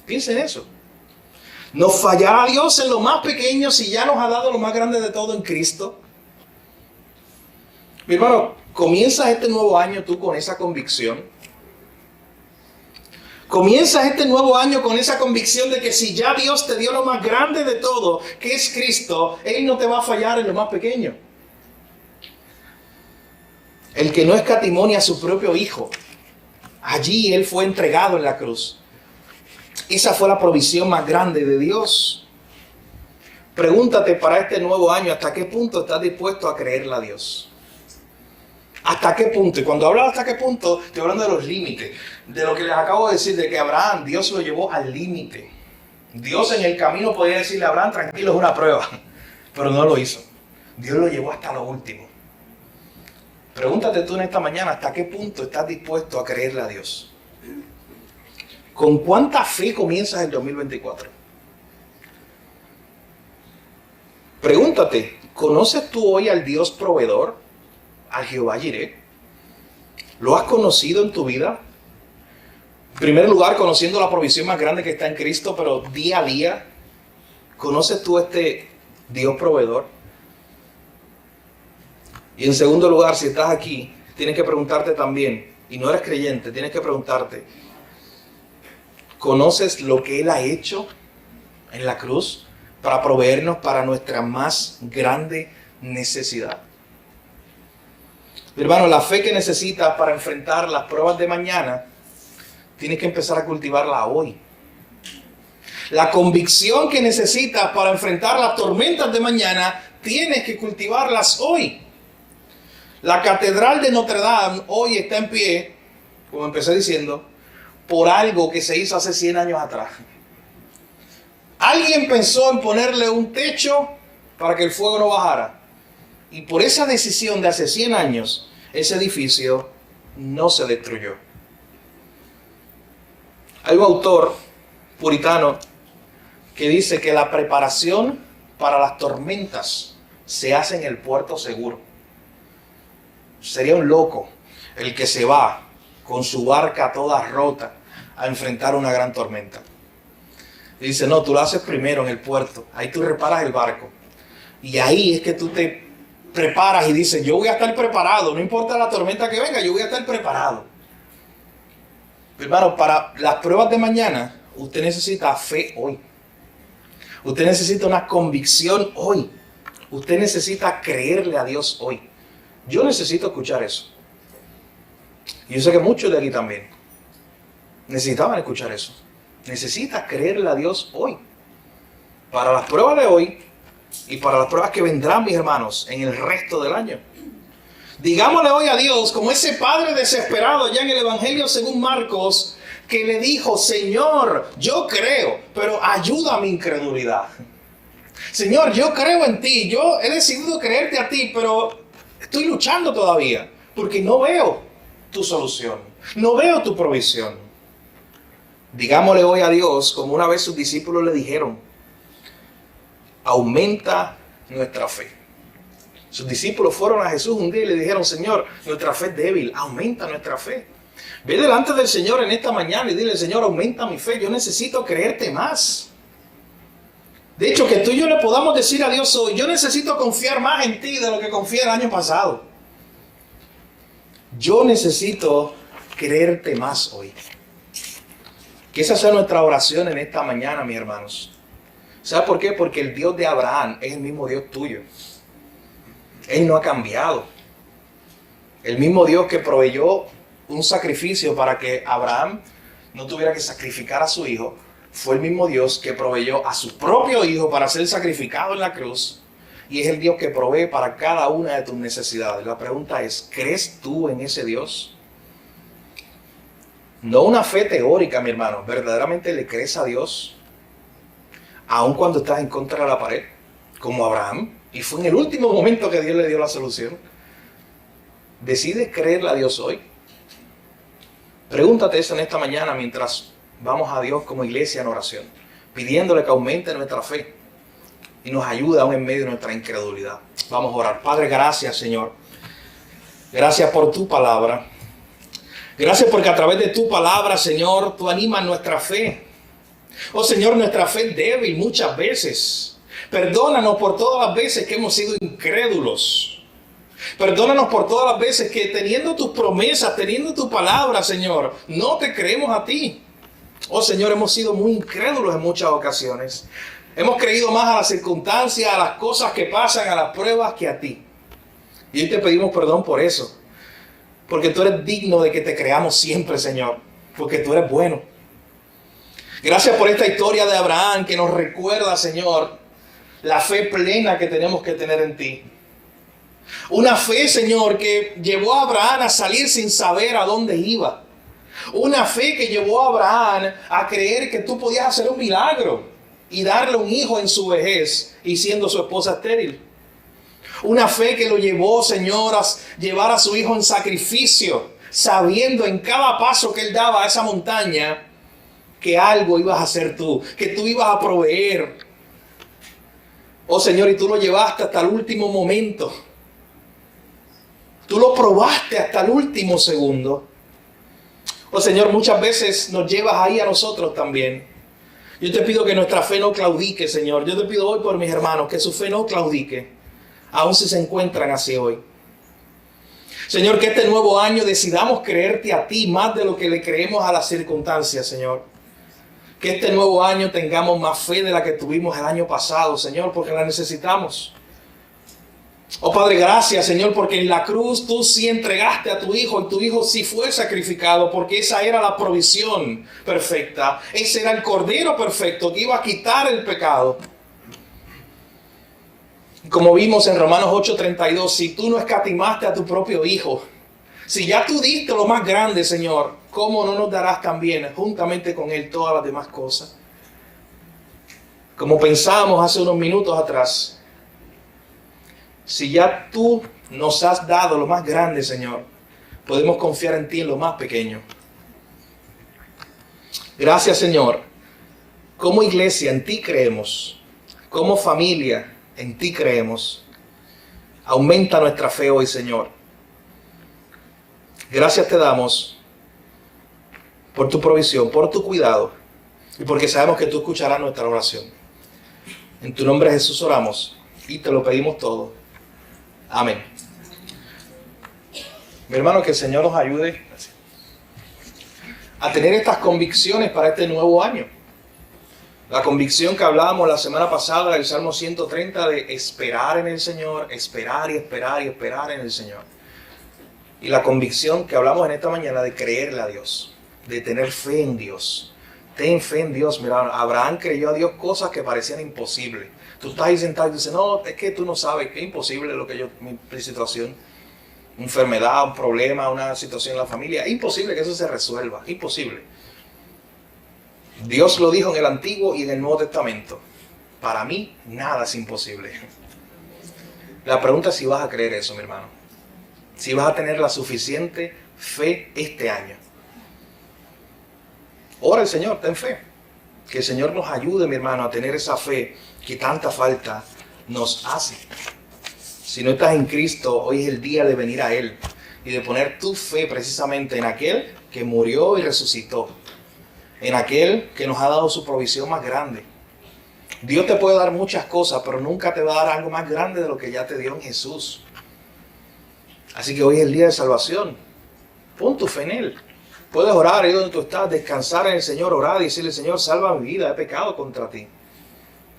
Piensen en eso. ¿Nos fallará Dios en lo más pequeño si ya nos ha dado lo más grande de todo en Cristo? Mi hermano, ¿comienzas este nuevo año tú con esa convicción? Comienzas este nuevo año con esa convicción de que si ya Dios te dio lo más grande de todo, que es Cristo, Él no te va a fallar en lo más pequeño. El que no escatimó ni a su propio hijo. Allí Él fue entregado en la cruz. Esa fue la provisión más grande de Dios. Pregúntate para este nuevo año, ¿hasta qué punto estás dispuesto a creerle a Dios? ¿Hasta qué punto? Y cuando hablo de hasta qué punto, estoy hablando de los límites. De lo que les acabo de decir, de que Abraham, Dios lo llevó al límite. Dios en el camino podía decirle a Abraham, tranquilo, es una prueba. Pero no lo hizo. Dios lo llevó hasta lo último. Pregúntate tú en esta mañana, ¿hasta qué punto estás dispuesto a creerle a Dios? ¿Con cuánta fe comienzas el 2024? Pregúntate, ¿conoces tú hoy al Dios proveedor? ¿Al Jehová Jireh? ¿Lo has conocido en tu vida? En primer lugar, conociendo la provisión más grande que está en Cristo, pero día a día, ¿conoces tú este Dios proveedor? Y en segundo lugar, si estás aquí, tienes que preguntarte también, y no eres creyente, tienes que preguntarte, ¿conoces lo que Él ha hecho en la cruz para proveernos para nuestra más grande necesidad? Hermano, la fe que necesitas para enfrentar las pruebas de mañana, tienes que empezar a cultivarla hoy. La convicción que necesitas para enfrentar las tormentas de mañana, tienes que cultivarlas hoy. La Catedral de Notre Dame hoy está en pie, como empecé diciendo, por algo que se hizo hace 100 años atrás. Alguien pensó en ponerle un techo para que el fuego no bajara. Y por esa decisión de hace 100 años, ese edificio no se destruyó. Hay un autor puritano que dice que la preparación para las tormentas se hace en el puerto seguro. Sería un loco el que se va con su barca toda rota a enfrentar una gran tormenta. Y dice, no, tú lo haces primero en el puerto. Ahí tú reparas el barco. Y ahí es que tú te preparas y dices, yo voy a estar preparado. No importa la tormenta que venga, yo voy a estar preparado. Hermano, para las pruebas de mañana, usted necesita fe hoy. Usted necesita una convicción hoy. Usted necesita creerle a Dios hoy. Yo necesito escuchar eso. Y yo sé que muchos de aquí también necesitaban escuchar eso. Necesitas creerle a Dios hoy. Para las pruebas de hoy y para las pruebas que vendrán, mis hermanos, en el resto del año. Digámosle hoy a Dios, como ese padre desesperado ya en el Evangelio según Marcos, que le dijo, Señor, yo creo, pero ayuda a mi incredulidad. Señor, yo creo en ti, yo he decidido creerte a ti, pero estoy luchando todavía, porque no veo tu solución, no veo tu provisión. Digámosle hoy a Dios, como una vez sus discípulos le dijeron, aumenta nuestra fe. Sus discípulos fueron a Jesús un día y le dijeron, Señor, nuestra fe es débil, aumenta nuestra fe. Ve delante del Señor en esta mañana y dile, Señor, aumenta mi fe, yo necesito creerte más. De hecho, que tú y yo le podamos decir a Dios hoy, yo necesito confiar más en ti de lo que confié el año pasado. Yo necesito creerte más hoy. Que esa sea nuestra oración en esta mañana, mis hermanos. ¿Sabe por qué? Porque el Dios de Abraham es el mismo Dios tuyo. Él no ha cambiado. El mismo Dios que proveyó un sacrificio para que Abraham no tuviera que sacrificar a su hijo, fue el mismo Dios que proveyó a su propio hijo para ser sacrificado en la cruz. Y es el Dios que provee para cada una de tus necesidades. La pregunta es, ¿crees tú en ese Dios? No una fe teórica, mi hermano. ¿Verdaderamente le crees a Dios? Aun cuando estás en contra de la pared, como Abraham. Y fue en el último momento que Dios le dio la solución. ¿Decides creerle a Dios hoy? Pregúntate eso en esta mañana mientras vamos a Dios como iglesia en oración, pidiéndole que aumente nuestra fe y nos ayude aún en medio de nuestra incredulidad. Vamos a orar. Padre, gracias, Señor. Gracias por tu palabra. Gracias porque a través de tu palabra, Señor, tú animas nuestra fe. Oh, Señor, nuestra fe es débil muchas veces. Perdónanos por todas las veces que hemos sido incrédulos. Perdónanos por todas las veces que teniendo tus promesas, teniendo tu palabra, Señor, no te creemos a ti. Oh, Señor, hemos sido muy incrédulos en muchas ocasiones. Hemos creído más a las circunstancias, a las cosas que pasan, a las pruebas que a ti. Y hoy te pedimos perdón por eso. porque tú eres digno de que te creamos siempre, Señor, porque tú eres bueno. Gracias por esta historia de Abraham que nos recuerda, Señor, la fe plena que tenemos que tener en ti. Una fe, Señor, que llevó a Abraham a salir sin saber a dónde iba. Una fe que llevó a Abraham a creer que tú podías hacer un milagro y darle un hijo en su vejez y siendo su esposa estéril. Una fe que lo llevó, Señor, a llevar a su hijo en sacrificio, sabiendo en cada paso que él daba a esa montaña que algo ibas a hacer tú, que tú ibas a proveer. Oh Señor, y tú lo llevaste hasta el último momento. Tú lo probaste hasta el último segundo. Oh Señor, muchas veces nos llevas ahí a nosotros también. Yo te pido que nuestra fe no claudique, Señor. Yo te pido hoy por mis hermanos que su fe no claudique, aun si se encuentran así hoy. Señor, que este nuevo año decidamos creerte a ti más de lo que le creemos a las circunstancias, Señor. Que este nuevo año tengamos más fe de la que tuvimos el año pasado, Señor, porque la necesitamos. Oh Padre, gracias, Señor, porque en la cruz tú sí entregaste a tu Hijo y tu Hijo sí fue sacrificado, porque esa era la provisión perfecta. Ese era el Cordero perfecto que iba a quitar el pecado. Como vimos en Romanos 8:32, si tú no escatimaste a tu propio Hijo, si ya tú diste lo más grande, Señor, ¿cómo no nos darás también juntamente con Él todas las demás cosas? Como pensábamos hace unos minutos atrás, si ya tú nos has dado lo más grande, Señor, podemos confiar en ti en lo más pequeño. Gracias, Señor. Como iglesia en ti creemos. Como familia en ti creemos. Aumenta nuestra fe hoy, Señor. Gracias te damos por tu provisión, por tu cuidado y porque sabemos que tú escucharás nuestra oración. En tu nombre, Jesús, oramos y te lo pedimos todo. Amén. Mi hermano, que el Señor nos ayude a tener estas convicciones para este nuevo año. La convicción que hablábamos la semana pasada del Salmo 130 de esperar en el Señor, esperar y esperar y esperar en el Señor. Y la convicción que hablamos en esta mañana de creerle a Dios, de tener fe en Dios. Ten fe en Dios. Mira, Abraham creyó a Dios cosas que parecían imposibles. Tú estás ahí sentado y dices, no, es que tú no sabes, que es imposible mi situación. Una enfermedad, un problema, una situación en la familia. Es imposible que eso se resuelva, imposible. Dios lo dijo en el Antiguo y en el Nuevo Testamento. Para mí, nada es imposible. La pregunta es si vas a creer eso, mi hermano. Si vas a tener la suficiente fe este año. Ora al Señor, ten fe. Que el Señor nos ayude, mi hermano, a tener esa fe que tanta falta nos hace. Si no estás en Cristo, hoy es el día de venir a Él y de poner tu fe precisamente en aquel que murió y resucitó. En aquel que nos ha dado su provisión más grande. Dios te puede dar muchas cosas, pero nunca te va a dar algo más grande de lo que ya te dio en Jesús. Así que hoy es el día de salvación. Pon tu fe en Él. Puedes orar ahí donde tú estás, descansar en el Señor, orar y decirle, Señor, salva mi vida, he pecado contra ti.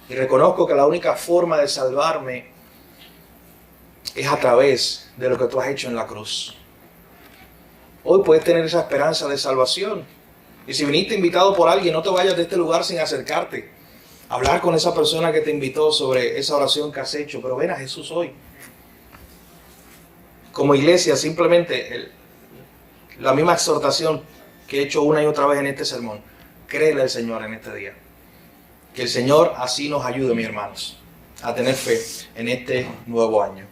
Y reconozco que la única forma de salvarme es a través de lo que tú has hecho en la cruz. Hoy puedes tener esa esperanza de salvación. Y si viniste invitado por alguien, no te vayas de este lugar sin acercarte. Hablar con esa persona que te invitó sobre esa oración que has hecho. Pero ven a Jesús hoy. Como iglesia, simplemente la misma exhortación que he hecho una y otra vez en este sermón. Créele al Señor en este día. Que el Señor así nos ayude, mis hermanos, a tener fe en este nuevo año.